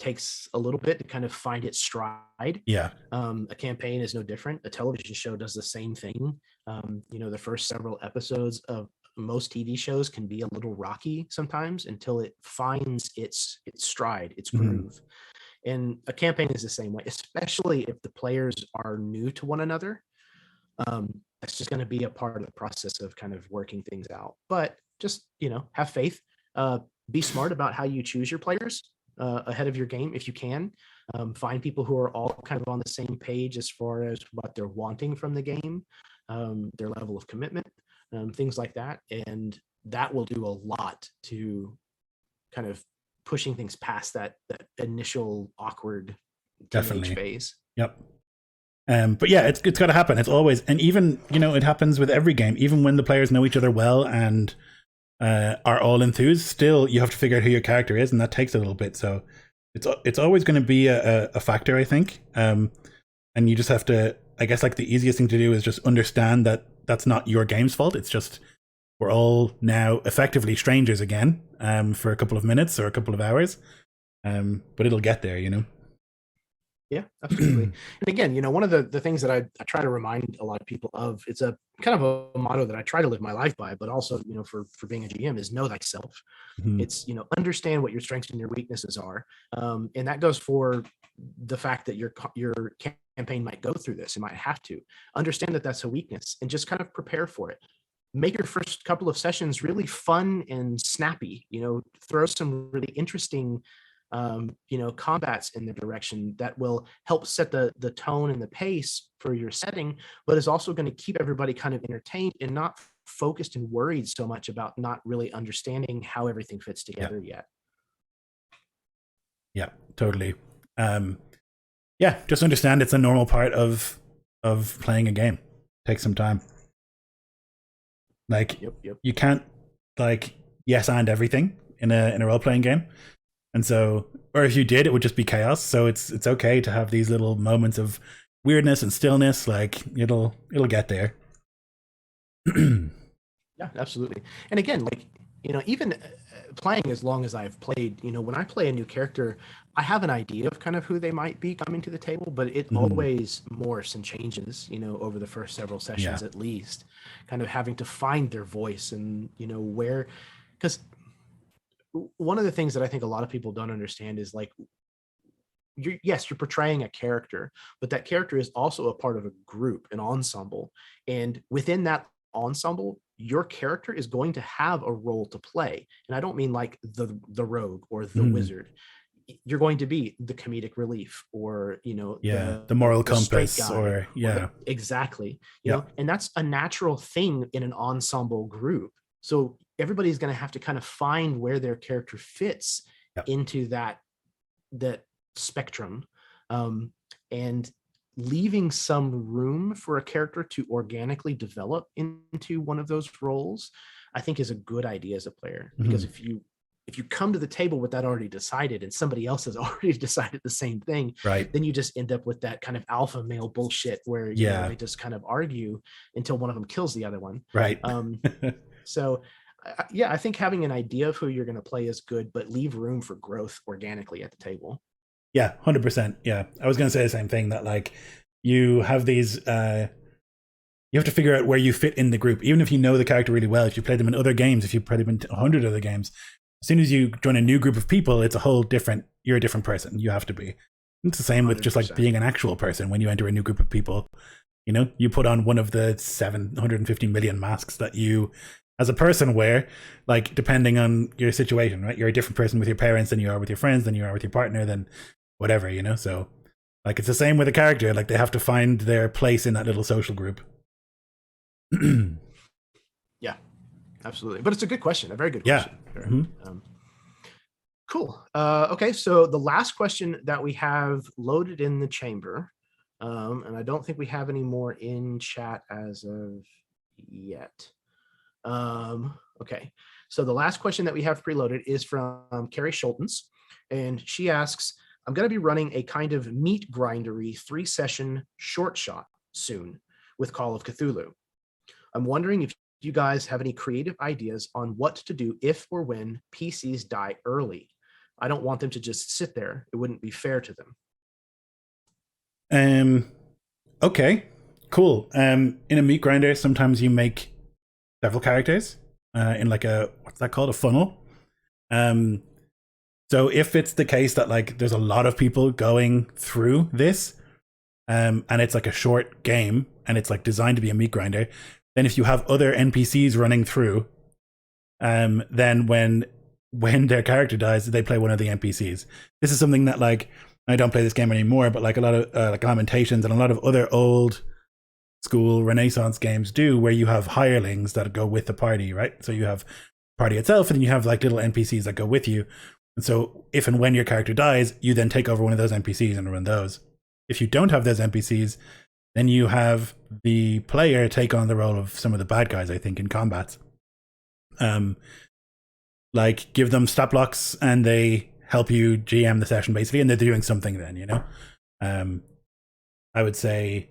takes a little bit to kind of find its stride. A campaign is no different. A television show does the same thing. The first several episodes of most TV shows can be a little rocky sometimes until it finds its stride, its groove. And a campaign is the same way, especially if the players are new to one another. That's just going to be a part of the process of kind of working things out. But just, have faith. be smart about how you choose your players ahead of your game if you can. Find people who are all kind of on the same page as far as what they're wanting from the game, their level of commitment, things like that. And that will do a lot to kind of pushing things past that initial awkward teenage phase. Yep. But yeah, it's got to happen. It's always, and even, you know, it happens with every game, even when the players know each other well and are all enthused, still you have to figure out who your character is, and that takes a little bit. So it's always going to be a factor, I think. And you just have to, I guess, like the easiest thing to do is just understand that that's not your game's fault. It's just we're all now effectively strangers again for a couple of minutes or a couple of hours. But it'll get there, you know. Yeah, absolutely. And again, you know, one of the things that I try to remind a lot of people of, it's a kind of a motto that I try to live my life by, but also, you know, for being a GM, is know thyself. It's, you know, understand what your strengths and your weaknesses are. And that goes for the fact that your campaign might go through this. It might have to understand that that's a weakness and just kind of prepare for it. Make your first couple of sessions really fun and snappy, you know, throw some really interesting you know, combats in the direction that will help set the tone and the pace for your setting, but is also going to keep everybody kind of entertained and not focused and worried so much about not really understanding how everything fits together yet. Yeah, totally. Yeah, just understand it's a normal part of playing a game. Take some time. Like, you can't like yes and everything in a role-playing game. And so, or if you did, it would just be chaos. So it's okay to have these little moments of weirdness and stillness. Like it'll get there. Yeah, absolutely. And again, like, you know, even playing as long as I've played, you know, when I play a new character, I have an idea of kind of who they might be coming to the table, but it always morphs and changes, you know, over the first several sessions at least, kind of having to find their voice and, you know, where, because one of the things that I think a lot of people don't understand is like, you're portraying a character, but that character is also a part of a group, an ensemble. And within that ensemble, your character is going to have a role to play. And I don't mean like the rogue or the wizard. You're going to be the comedic relief, or, you know, the moral compass, or exactly. You know, and that's a natural thing in an ensemble group. So everybody's going to have to kind of find where their character fits into that spectrum, and leaving some room for a character to organically develop into one of those roles, I think is a good idea as a player. Because if you come to the table with that already decided and somebody else has already decided the same thing, then you just end up with that kind of alpha male bullshit where you know, they just kind of argue until one of them kills the other one. So I think having an idea of who you're going to play is good, but leave room for growth organically at the table. Yeah, 100%. Yeah, I was going to say the same thing, that like you have these, you have to figure out where you fit in the group, even if you know the character really well. If you played them in other games, if you've played them in 100 other games, as soon as you join a new group of people, it's a whole different, you're a different person. You have to be. It's the same with 100%. Just like being an actual person. When you enter a new group of people, you know, you put on one of the 750 million masks that you as a person wear, like depending on your situation, right? You're a different person with your parents than you are with your friends, than you are with your partner, than whatever, you know? So like, it's the same with a character. Like they have to find their place in that little social group. Yeah, absolutely. But it's a good question, a very good question. Cool. Okay, so the last question that we have loaded in the chamber, and I don't think we have any more in chat as of yet. Okay, so the last question that we have preloaded is from Carrie Schultens, and she asks, I'm going to be running a kind of meat grindery 3-session short shot soon with Call of Cthulhu. I'm wondering if you guys have any creative ideas on what to do if or when PCs die early. I don't want them to just sit there. It wouldn't be fair to them. Okay, cool. In a meat grinder, sometimes you make several characters in like a, what's that called? A funnel. So if it's the case that like there's a lot of people going through this, and it's like a short game and it's like designed to be a meat grinder, then if you have other NPCs running through, then when when their character dies, they play one of the NPCs. This is something that, like, I don't play this game anymore, but like a lot of like Lamentations and a lot of other old school Renaissance games do, where you have hirelings that go with the party, right? So you have party itself, and then you have like little NPCs that go with you. And so if and when your character dies, you then take over one of those NPCs and run those. If you don't have those NPCs, then you have the player take on the role of some of the bad guys, I think, in combats. Like give them stat blocks and they help you GM the session basically, and they're doing something then, you know? I would say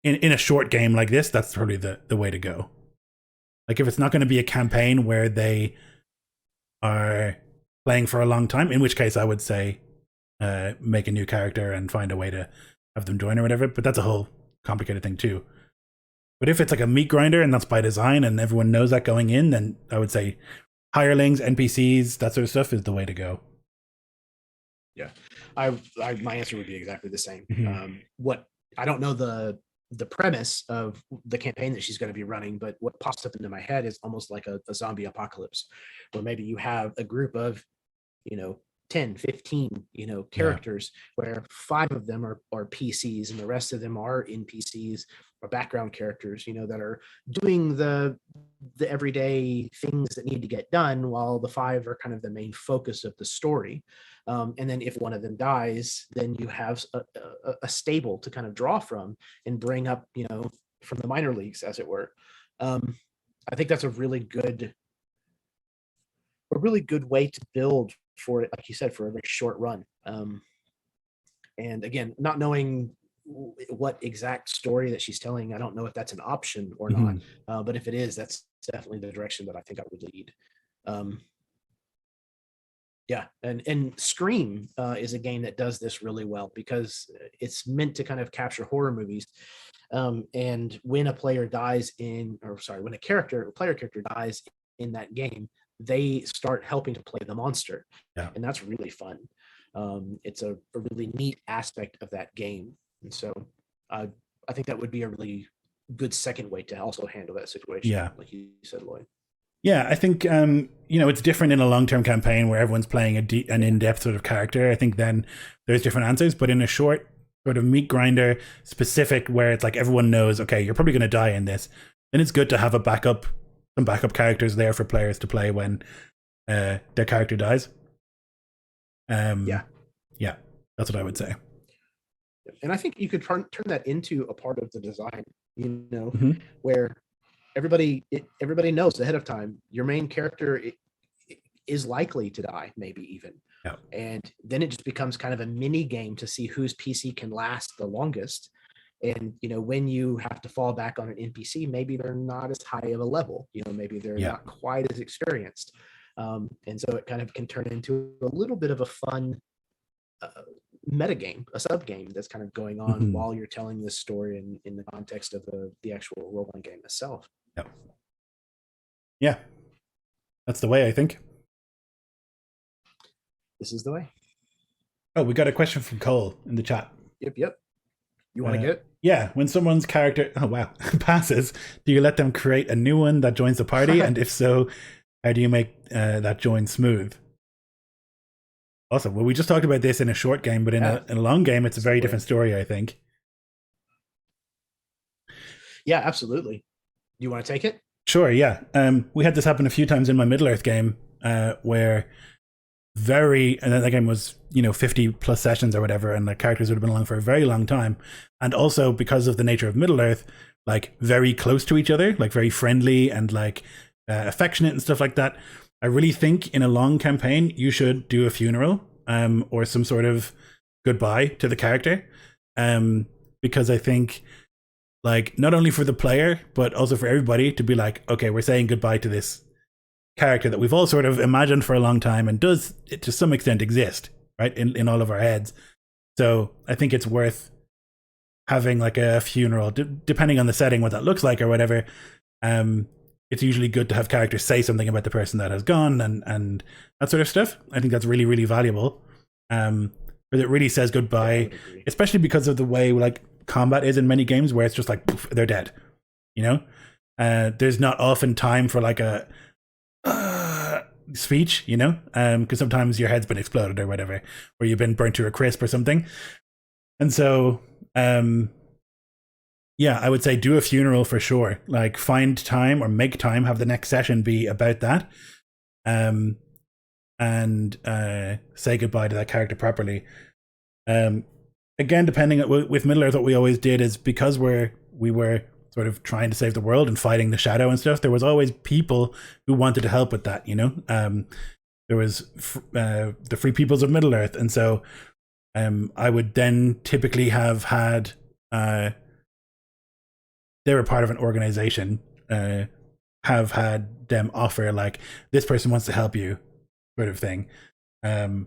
in a short game like this, that's probably the way to go. Like if it's not going to be a campaign where they are playing for a long time, in which case I would say make a new character and find a way to have them join or whatever, but that's a whole complicated thing too. But if it's like a meat grinder and that's by design and everyone knows that going in, then I would say hirelings, NPCs, that sort of stuff is the way to go. Yeah, I my answer would be exactly the same. Mm-hmm. What I don't know the premise of the campaign that she's going to be running, but what pops up into my head is almost like a zombie apocalypse, where maybe you have a group of, 10, 15, characters, where 5 of them are PCs and the rest of them are NPCs or background characters, that are doing the everyday things that need to get done, while the 5 are kind of the main focus of the story. And then if one of them dies, then you have a stable to kind of draw from and bring up, from the minor leagues, as it were. I think that's a really good way to build for it, like you said, for a very short run. And again, not knowing what exact story that she's telling, I don't know if that's an option or not. But if it is, that's definitely the direction that I think I would lead. Yeah, and Scream is a game that does this really well, because it's meant to kind of capture horror movies. And when a player dies when a player character dies in that game, they start helping to play the monster. Yeah. And that's really fun. It's a really neat aspect of that game. And so I think that would be a really good second way to also handle that situation. Yeah. Like you said, Lloyd. Yeah, I think, it's different in a long-term campaign where everyone's playing an in-depth sort of character. I think then there's different answers, but in a short sort of meat grinder specific, where it's like everyone knows, okay, you're probably going to die in this, then it's good to have some backup characters there for players to play when their character dies. Yeah, that's what I would say. And I think you could turn that into a part of the design, where everybody knows ahead of time your main character is likely to die, maybe even. Yeah. And then it just becomes kind of a mini game to see whose PC can last the longest. And when you have to fall back on an NPC, maybe they're not as high of a level, maybe they're not quite as experienced. And so it kind of can turn into a little bit of a fun metagame, a sub game that's kind of going on while you're telling this story in the context of the actual role-playing game itself. Yeah, that's the way, I think. This is the way. Oh, we got a question from Cole in the chat. Yep. You want to get it? Yeah, when someone's character passes, do you let them create a new one that joins the party? And if so, how do you make that join smooth? Awesome. Well, we just talked about this in a short game, but in a long game, it's a very different story, I think. Yeah, absolutely. Do you want to take it? Sure, yeah. We had this happen a few times in my Middle-earth game, where and then that game was 50 plus sessions or whatever, and the characters would have been along for a very long time, and also because of the nature of Middle-earth, like very close to each other, like very friendly and like affectionate and stuff like that. I really think in a long campaign you should do a funeral or some sort of goodbye to the character, because I think, like, not only for the player but also for everybody to be like, okay, we're saying goodbye to this character that we've all sort of imagined for a long time and does it to some extent exist, right, in all of our heads. So I think it's worth having like a funeral, depending on the setting, what that looks like or whatever. It's usually good to have characters say something about the person that has gone and that sort of stuff. I think that's really, really valuable. But it really says goodbye, especially because of the way like combat is in many games, where it's just like, poof, they're dead. There's not often time for like speech, you know, because sometimes your head's been exploded or whatever, or you've been burnt to a crisp or something. And so, yeah, I would say do a funeral for sure. Like find time or make time, have the next session be about that. And say goodbye to that character properly. Again, depending with Middle Earth, what we always did is because we were sort of trying to save the world and fighting the shadow and stuff, there was always people who wanted to help with that, you know. There was the Free Peoples of Middle Earth, and so I would then typically have had they were part of an organization, have had them offer like, this person wants to help you, sort of thing. In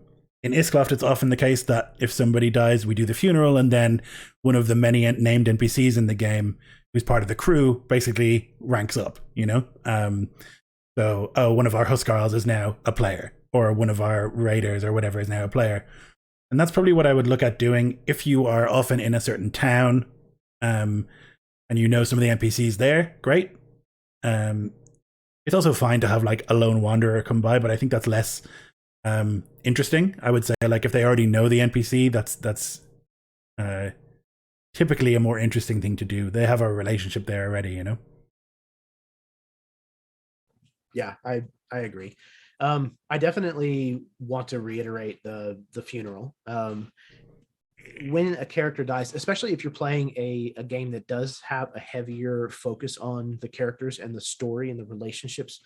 Iskloft, it's often the case that if somebody dies, we do the funeral, and then one of the many named NPCs in the game, who's part of the crew, basically ranks up, you know? So, one of our Huskarls is now a player, or one of our Raiders or whatever is now a player. And that's probably what I would look at doing if you are often in a certain town, and you know some of the NPCs there, great. It's also fine to have like a lone wanderer come by, but I think that's less interesting. I would say like if they already know the NPC, that's typically a more interesting thing to do. They have a relationship there already, you know. Yeah, I agree. I definitely want to reiterate the funeral. When a character dies, especially if you're playing a game that does have a heavier focus on the characters and the story and the relationships,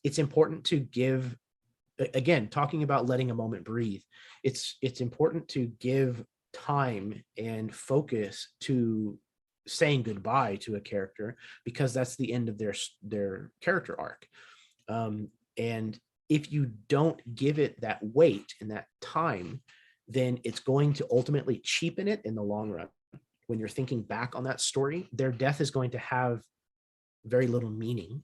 it's important to give, again, talking about letting a moment breathe, it's important to give time and focus to saying goodbye to a character, because that's the end of their character arc. And if you don't give it that weight and that time, then it's going to ultimately cheapen it in the long run. When you're thinking back on that story, their death is going to have very little meaning.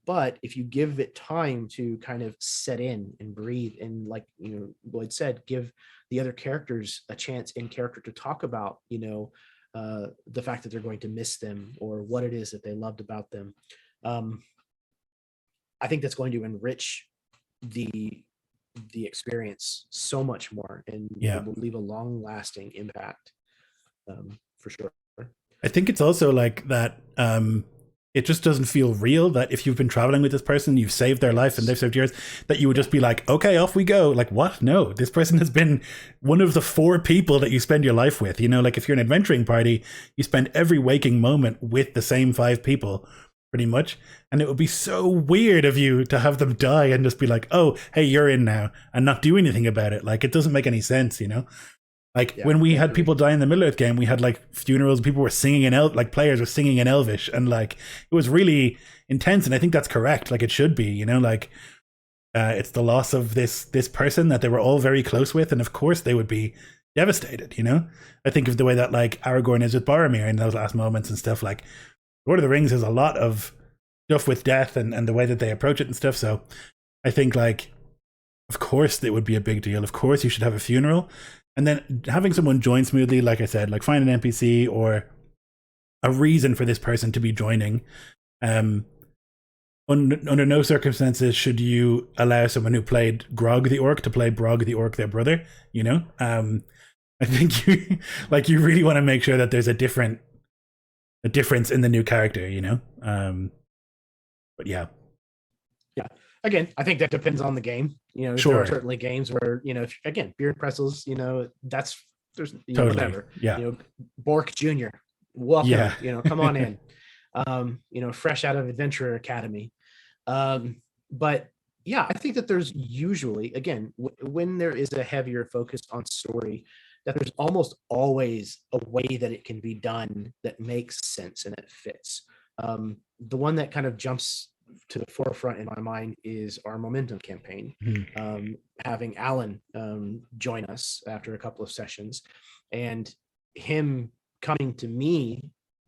But if you give it time to kind of set in and breathe, and like, you know, Lloyd said, give the other characters a chance in character to talk about, you know, the fact that they're going to miss them or what it is that they loved about them. I think that's going to enrich the experience so much more, and it will leave a long lasting impact, for sure. I think it's also like that, it just doesn't feel real that if you've been traveling with this person, you've saved their life and they've saved yours, that you would just be like, okay, off we go. Like, what? No, this person has been one of the 4 people that you spend your life with. You know, like if you're an adventuring party, you spend every waking moment with the same 5 people pretty much. And it would be so weird of you to have them die and just be like, oh, hey, you're in now, and not do anything about it. Like, it doesn't make any sense, you know? Like when we had people die in the Middle Earth game, we had like funerals, people were singing in like players were singing in Elvish, and like it was really intense. And I think that's correct. Like it should be, you know, like it's the loss of this person that they were all very close with, and of course they would be devastated, you know. I think of the way that like Aragorn is with Boromir in those last moments and stuff. Like Lord of the Rings has a lot of stuff with death and the way that they approach it and stuff. So I think like, of course it would be a big deal. Of course you should have a funeral. And then having someone join smoothly, like I said, like find an NPC or a reason for this person to be joining. Under no circumstances should you allow someone who played Grog the Orc to play Brog the Orc, their brother, you know? I think you really want to make sure that there's a difference in the new character, you know? But yeah. Yeah. Again, I think that depends on the game. You know, sure. There are certainly games where, you know, again, beer and pretzels, you know, there's totally, whatever. Yeah. You know, Bork Jr., welcome. Yeah. You know, come on in. You know, fresh out of Adventurer Academy. But yeah, I think that there's usually, again, when there is a heavier focus on story, that there's almost always a way that it can be done that makes sense and it fits. The one that kind of jumps to the forefront in my mind is our Momentum campaign. Having Alan join us after a couple of sessions, and him coming to me,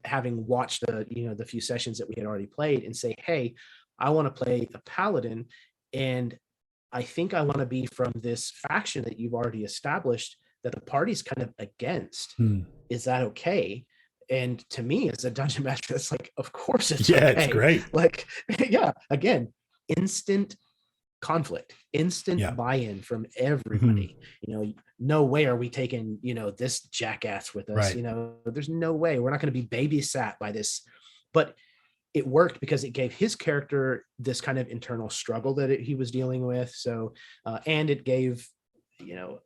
having watched the few sessions that we had already played, and say, hey, I want to play a paladin, and I think I want to be from this faction that you've already established that the party's kind of against. Is that okay? And to me, as a dungeon master, that's like, of course it's okay. It's great. Like, yeah, again, instant conflict, instant buy-in from everybody. You know, no way are we taking, you know, this jackass with us. Right. You know, there's no way we're not going to be babysat by this. But it worked because it gave his character this kind of internal struggle that he was dealing with. So, and it gave, you know,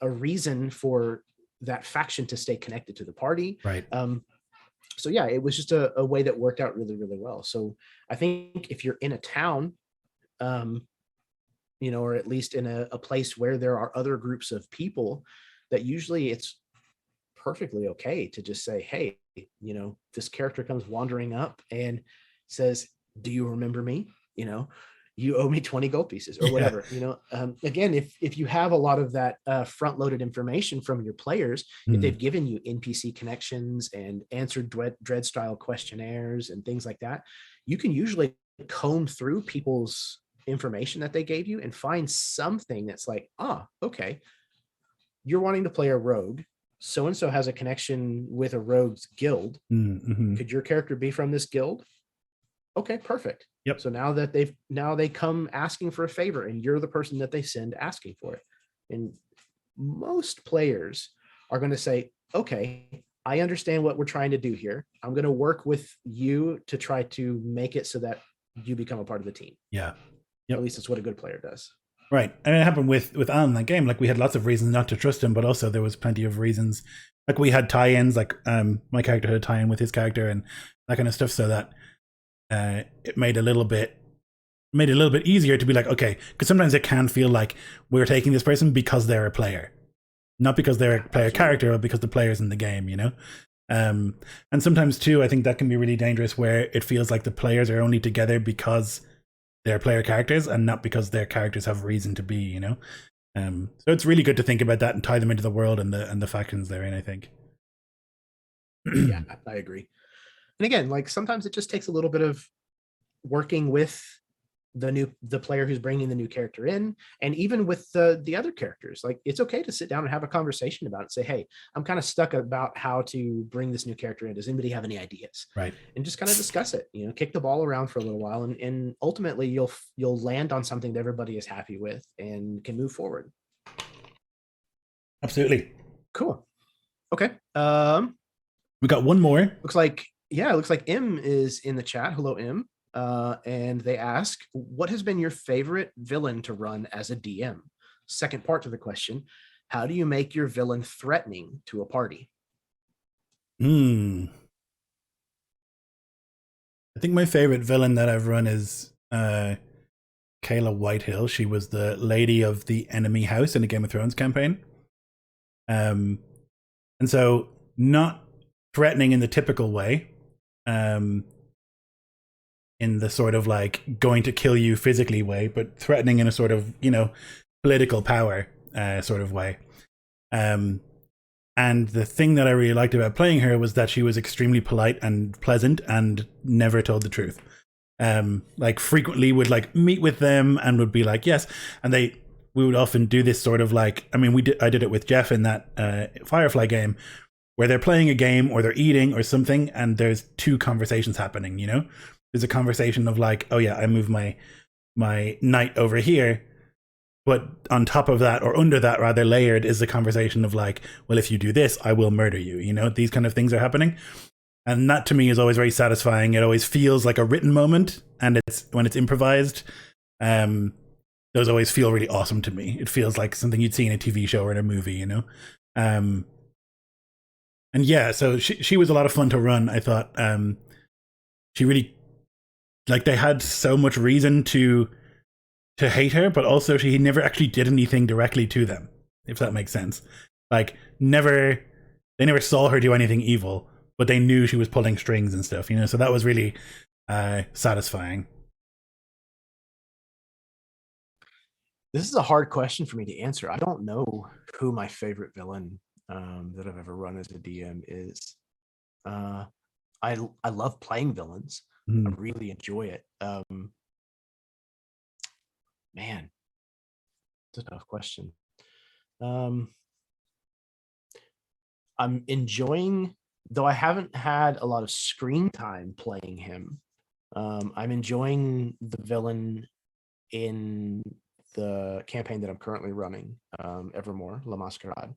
a reason for that faction to stay connected to the party. Right. So yeah, it was just a way that worked out really, really well. So I think if you're in a town, you know, or at least in a place where there are other groups of people, that usually it's perfectly okay to just say, hey, you know, this character comes wandering up and says, do you remember me? You know, you owe me 20 gold pieces or whatever. You know, again, if you have a lot of that front loaded information from your players, if they've given you NPC connections and answered dread style questionnaires and things like that, you can usually comb through people's information that they gave you and find something that's like, okay, you're wanting to play a rogue. So-and-so has a connection with a rogue's guild. Could your character be from this guild? Okay, perfect. Yep. So now that they come asking for a favor and you're the person that they send asking for it. And most players are going to say, okay, I understand what we're trying to do here. I'm going to work with you to try to make it so that you become a part of the team. Yeah. Yep. At least it's what a good player does. Right. I mean, it happened with Alan in that game. Like, we had lots of reasons not to trust him, but also there was plenty of reasons. Like, we had tie-ins, like my character had a tie-in with his character and that kind of stuff, so that it made it a little bit easier to be like, okay, because sometimes it can feel like we're taking this person because they're a player, not because they're a player character, but because the player's in the game, you know? And sometimes too, I think that can be really dangerous, where it feels like the players are only together because they're player characters and not because their characters have reason to be, you know? So it's really good to think about that and tie them into the world and the factions they're in, I think. Yeah, I agree. And again, like, sometimes it just takes a little bit of working with the player who's bringing the new character in, and even with the other characters. Like, it's okay to sit down and have a conversation about it. Say, hey, I'm kind of stuck about how to bring this new character in. Does anybody have any ideas? Right. And just kind of discuss it, you know, kick the ball around for a little while, and ultimately you'll land on something that everybody is happy with and can move forward. Absolutely. Cool. Okay. We got one more. It looks like M is in the chat. Hello, M. And they ask, what has been your favorite villain to run as a DM? Second part to the question, how do you make your villain threatening to a party? I think my favorite villain that I've run is Kayla Whitehill. She was the lady of the enemy house in a Game of Thrones campaign. And so, not threatening in the typical way, in the sort of like going to kill you physically way, but threatening in a sort of, you know, political power sort of way. And the thing that I really liked about playing her was that she was extremely polite and pleasant and never told the truth. Like, frequently would like meet with them and would be like, yes. And we would often do this sort of like, I mean, I did it with Jeff in that Firefly game, where they're playing a game or they're eating or something, and there's two conversations happening, you know? There's a conversation of like, oh yeah, I move my knight over here. But on top of that, or under that rather, layered is the conversation of like, well, if you do this, I will murder you. You know, these kind of things are happening. And that to me is always very satisfying. It always feels like a written moment. And when it's improvised, those always feel really awesome to me. It feels like something you'd see in a TV show or in a movie, you know? And yeah, so she was a lot of fun to run. I thought she really, like, they had so much reason to hate her, but also she never actually did anything directly to them, if that makes sense. Like, they never saw her do anything evil, but they knew she was pulling strings and stuff, you know? So that was really satisfying. This is a hard question for me to answer. I don't know who my favorite villain that I've ever run as a DM is. I love playing villains. I really enjoy it. Man, it's a tough question. I'm enjoying, though I haven't had a lot of screen time playing him, I'm enjoying the villain in the campaign that I'm currently running, Evermore, La Masquerade,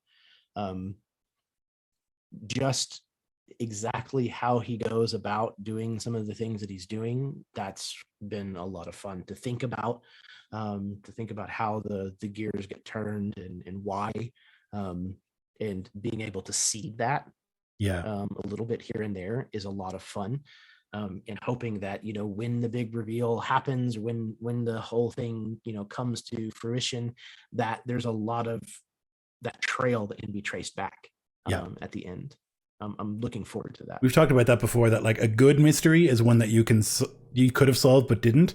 just exactly how he goes about doing some of the things that he's doing, that's been a lot of fun to think about, how the gears get turned and why, and being able to see that a little bit here and there is a lot of fun. And hoping that, you know, when the big reveal happens, when the whole thing, you know, comes to fruition, that there's a lot of that trail that can be traced back at the end. I'm looking forward to that. We've talked about that before, that like a good mystery is one that you could have solved but didn't.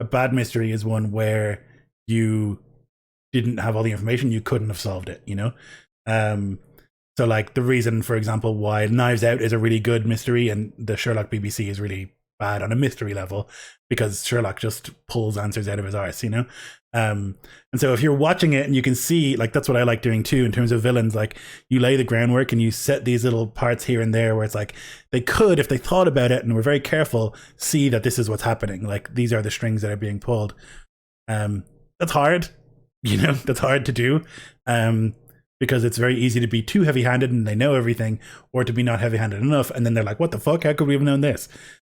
A bad mystery is one where you didn't have all the information, you couldn't have solved it, you know? So like the reason, for example, why Knives Out is a really good mystery and the Sherlock BBC is really bad on a mystery level, because Sherlock just pulls answers out of his arse, you know? And so if you're watching it and you can see, like, that's what I like doing too in terms of villains, like you lay the groundwork and you set these little parts here and there where it's like they could, if they thought about it and were very careful, see that this is what's happening, like these are the strings that are being pulled. That's hard, you know, that's hard to do, because it's very easy to be too heavy-handed and they know everything, or to be not heavy-handed enough and then they're like, what the fuck, how could we have known this?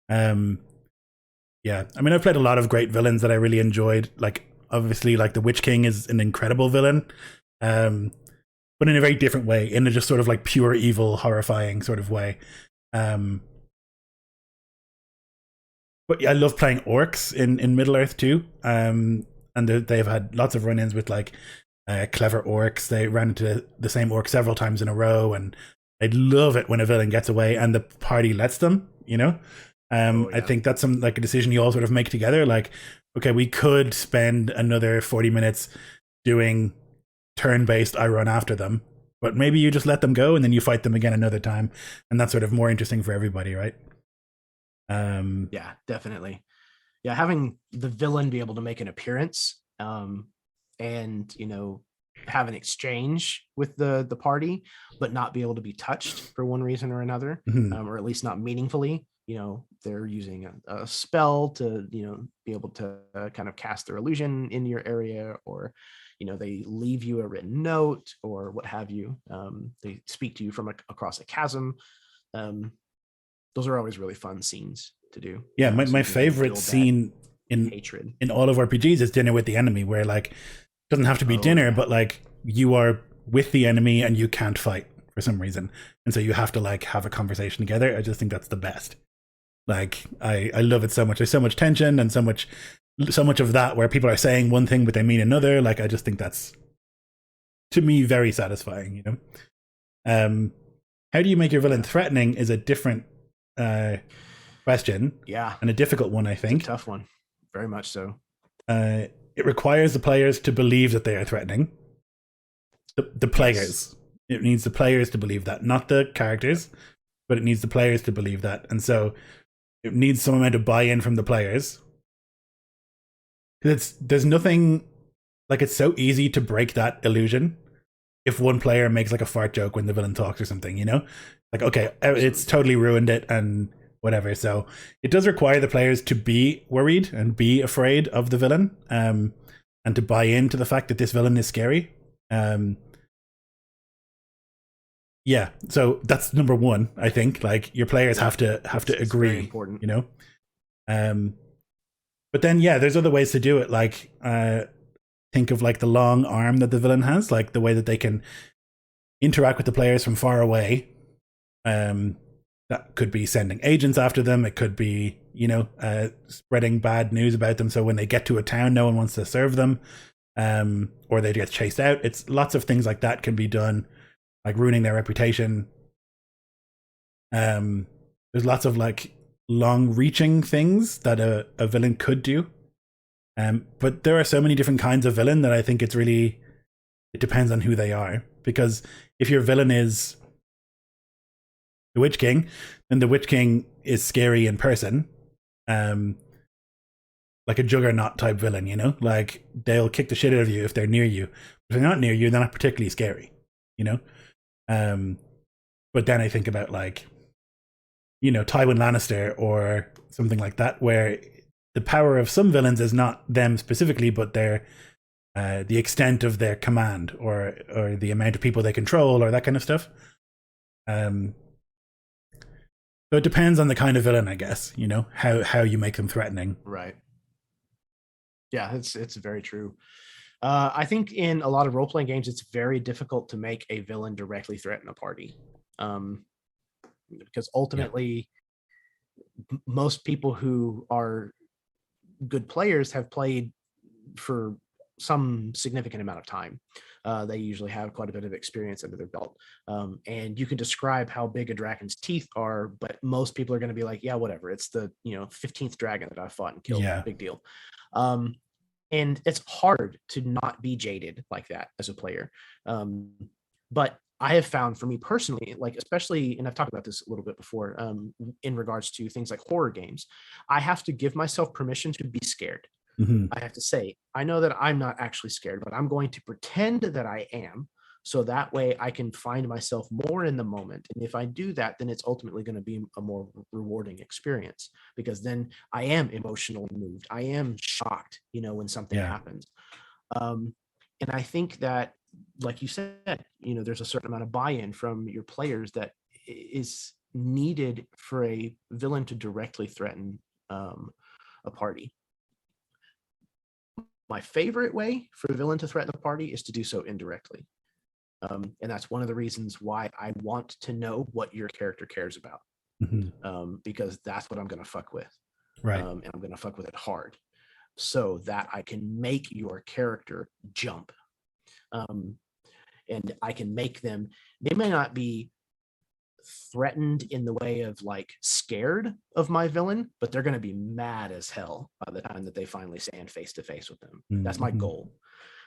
Yeah, I mean, I've played a lot of great villains that I really enjoyed. Like, obviously, like the Witch King is an incredible villain, but in a very different way, in a just sort of like pure evil, horrifying sort of way. But yeah, I love playing orcs in Middle Earth too, and they've had lots of run-ins with like clever orcs. They ran into the same orc several times in a row, and I love it when a villain gets away and the party lets them, you know? I think that's like a decision you all sort of make together. Like, okay, we could spend another 40 minutes doing turn-based I run after them, but maybe you just let them go and then you fight them again another time, and that's sort of more interesting for everybody, right? Yeah, definitely. Yeah, having the villain be able to make an appearance, and, you know, have an exchange with the party, but not be able to be touched for one reason or another, or at least not meaningfully. You know, they're using a spell to, you know, be able to kind of cast their illusion in your area, or, you know, they leave you a written note or what have you. They speak to you from across a chasm. Those are always really fun scenes to do. Yeah, my favorite scene in hatred in all of RPGs is Dinner with the Enemy, where like it doesn't have to be dinner, but like you are with the enemy and you can't fight for some reason, and so you have to like have a conversation together. I just think that's the best. Like I love it so much. There's so much tension and so much of that where people are saying one thing but they mean another. Like I just think that's, to me, very satisfying, you know? How do you make your villain threatening is a different question. Yeah. And a difficult one, I think. It's a tough one. Very much so. It requires the players to believe that they are threatening. The players. Yes. It needs the players to believe that, not the characters, but it needs the players to believe that. And so it needs some amount of buy-in from the players. There's nothing, like, it's so easy to break that illusion if one player makes like a fart joke when the villain talks or something, you know? Like, okay, it's totally ruined it and whatever. So it does require the players to be worried and be afraid of the villain, and to buy into the fact that this villain is scary. Yeah, so that's number one, I think. Like, your players have to agree, very important, you know? But then, yeah, there's other ways to do it. Like, think of like the long arm that the villain has, like the way that they can interact with the players from far away. That could be sending agents after them. It could be, you know, spreading bad news about them, so when they get to a town, no one wants to serve them, or they get chased out. It's lots of things like that can be done, like ruining their reputation. There's lots of like long-reaching things that a villain could do. But there are so many different kinds of villain that I think it depends on who they are. Because if your villain is the Witch King, then the Witch King is scary in person. Like a juggernaut type villain, you know? Like, they'll kick the shit out of you if they're near you. If they're not near you, they're not particularly scary, you know? But then I think about, like, you know, Tywin Lannister or something like that, where the power of some villains is not them specifically, but their the extent of their command or the amount of people they control or that kind of stuff. So it depends on the kind of villain, I guess, you know, how you make them threatening. Right. Yeah, it's very true. I think in a lot of role-playing games, it's very difficult to make a villain directly threaten a party. Because ultimately, most people who are good players have played for some significant amount of time. They usually have quite a bit of experience under their belt. And you can describe how big a dragon's teeth are, but most people are going to be like, yeah, whatever. It's the 15th dragon that I've fought and killed. Yeah. Big deal. And it's hard to not be jaded like that as a player. But I have found for me personally, like especially, and I've talked about this a little bit before, in regards to things like horror games, I have to give myself permission to be scared. Mm-hmm. I have to say, I know that I'm not actually scared, but I'm going to pretend that I am. So that way I can find myself more in the moment. And if I do that, then it's ultimately going to be a more rewarding experience, because then I am emotionally moved. I am shocked, when something happens. And I think that, like you said, there's a certain amount of buy-in from your players that is needed for a villain to directly threaten a party. My favorite way for a villain to threaten the party is to do so indirectly. And that's one of the reasons why I want to know what your character cares about, because that's what I'm going to fuck with. Right. And I'm going to fuck with it hard so that I can make your character jump. And I can make them, they may not be threatened in the way of like scared of my villain, but they're going to be mad as hell by the time that they finally stand face to face with them. That's my goal.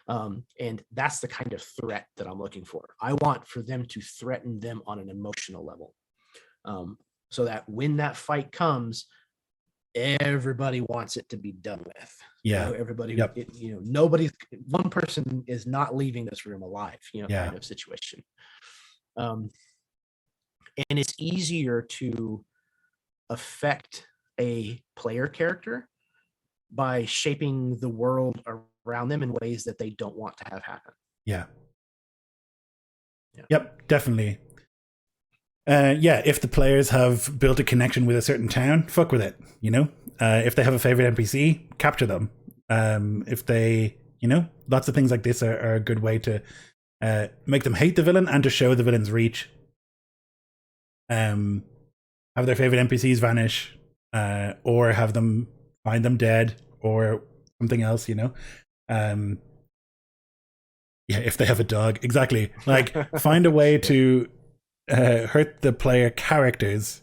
And that's the kind of threat that I'm looking for. I want for them to threaten them on an emotional level, so that when that fight comes, everybody wants it to be done with. Everybody, nobody's, one person is not leaving this room alive, kind of situation. And it's easier to affect a player character by shaping the world around them in ways that they don't want to have happen. Yep, definitely. If the players have built a connection with a certain town, fuck with it, if they have a favorite NPC, capture them. If they, lots of things like this are a good way to make them hate the villain and to show the villain's reach. Have their favorite NPCs vanish, or have them find them dead or something else, if they have a dog, exactly. Like, find a way to hurt the player characters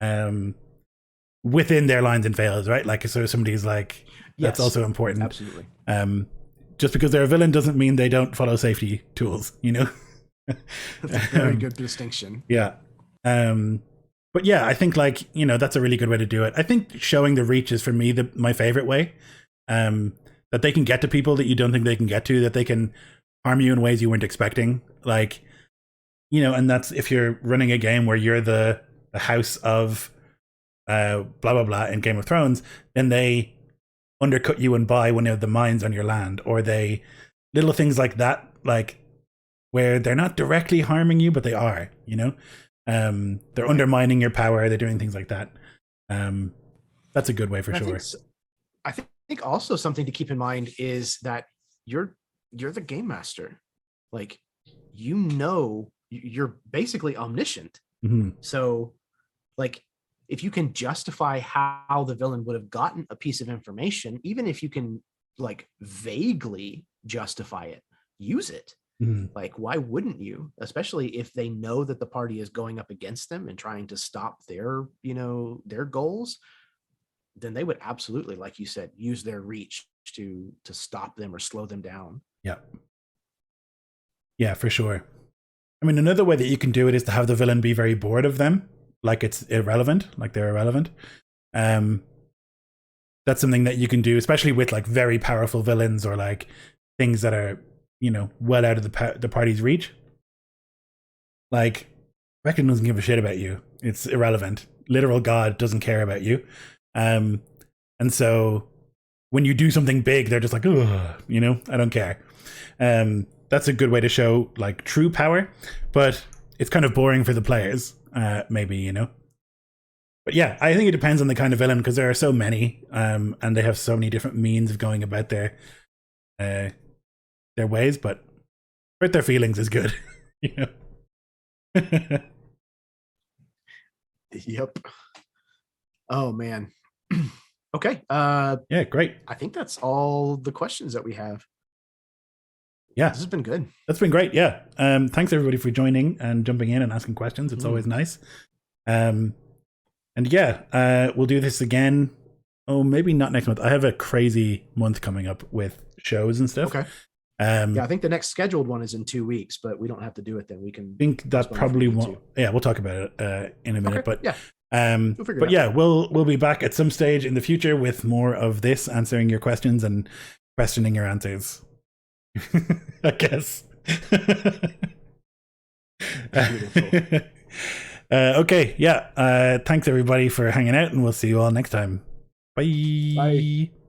within their lines and fails, right? Like, so somebody's like, that's also important. Absolutely. Just because they're a villain doesn't mean they don't follow safety tools, That's a very good distinction. But yeah, I think that's a really good way to do it. I think showing the reach is for me my favorite way. That they can get to people that you don't think they can get to, that they can harm you in ways you weren't expecting. Like, and that's if you're running a game where you're the house of blah, blah, blah in Game of Thrones, then they undercut you and buy one of the mines on your land, or they little things like that, like where they're not directly harming you, but they are, they're undermining your power. They're doing things like that. That's a good way for sure. I think also something to keep in mind is that you're the game master. Like, you're basically omniscient. So, like, if you can justify how the villain would have gotten a piece of information, even if you can like vaguely justify it, use it. Like, why wouldn't you? Especially if they know that the party is going up against them and trying to stop their goals, then they would absolutely, like you said, use their reach to stop them or slow them down. Yeah, for sure. I mean, another way that you can do it is to have the villain be very bored of them, like it's irrelevant, like they're irrelevant. That's something that you can do, especially with like very powerful villains or like things that are, well out of the party's reach. Like, Reckon doesn't give a shit about you. It's irrelevant. Literal God doesn't care about you. And so when you do something big, they're just like, oh, you know, I don't care. That's a good way to show like true power, but it's kind of boring for the players, maybe, you know. But yeah, I think it depends on the kind of villain, because there are so many, and they have so many different means of going about their ways. But hurt their feelings is good, you know. Yep. Oh man. Okay. Yeah, great. I think that's all the questions that we have. Yeah, this has been good. That's been great. Yeah. Thanks everybody for joining and jumping in and asking questions. It's always nice. And yeah, we'll do this again. Oh, maybe not next month. I have a crazy month coming up with shows and stuff. Okay. Yeah, I think the next scheduled one is in 2 weeks, but we don't have to do it then. We can. I think that probably won't. Yeah, we'll talk about it in a minute. Okay. But yeah. But yeah, we'll be back at some stage in the future with more of this, answering your questions and questioning your answers. I guess. Okay, yeah. Thanks everybody for hanging out, and we'll see you all next time. Bye. Bye.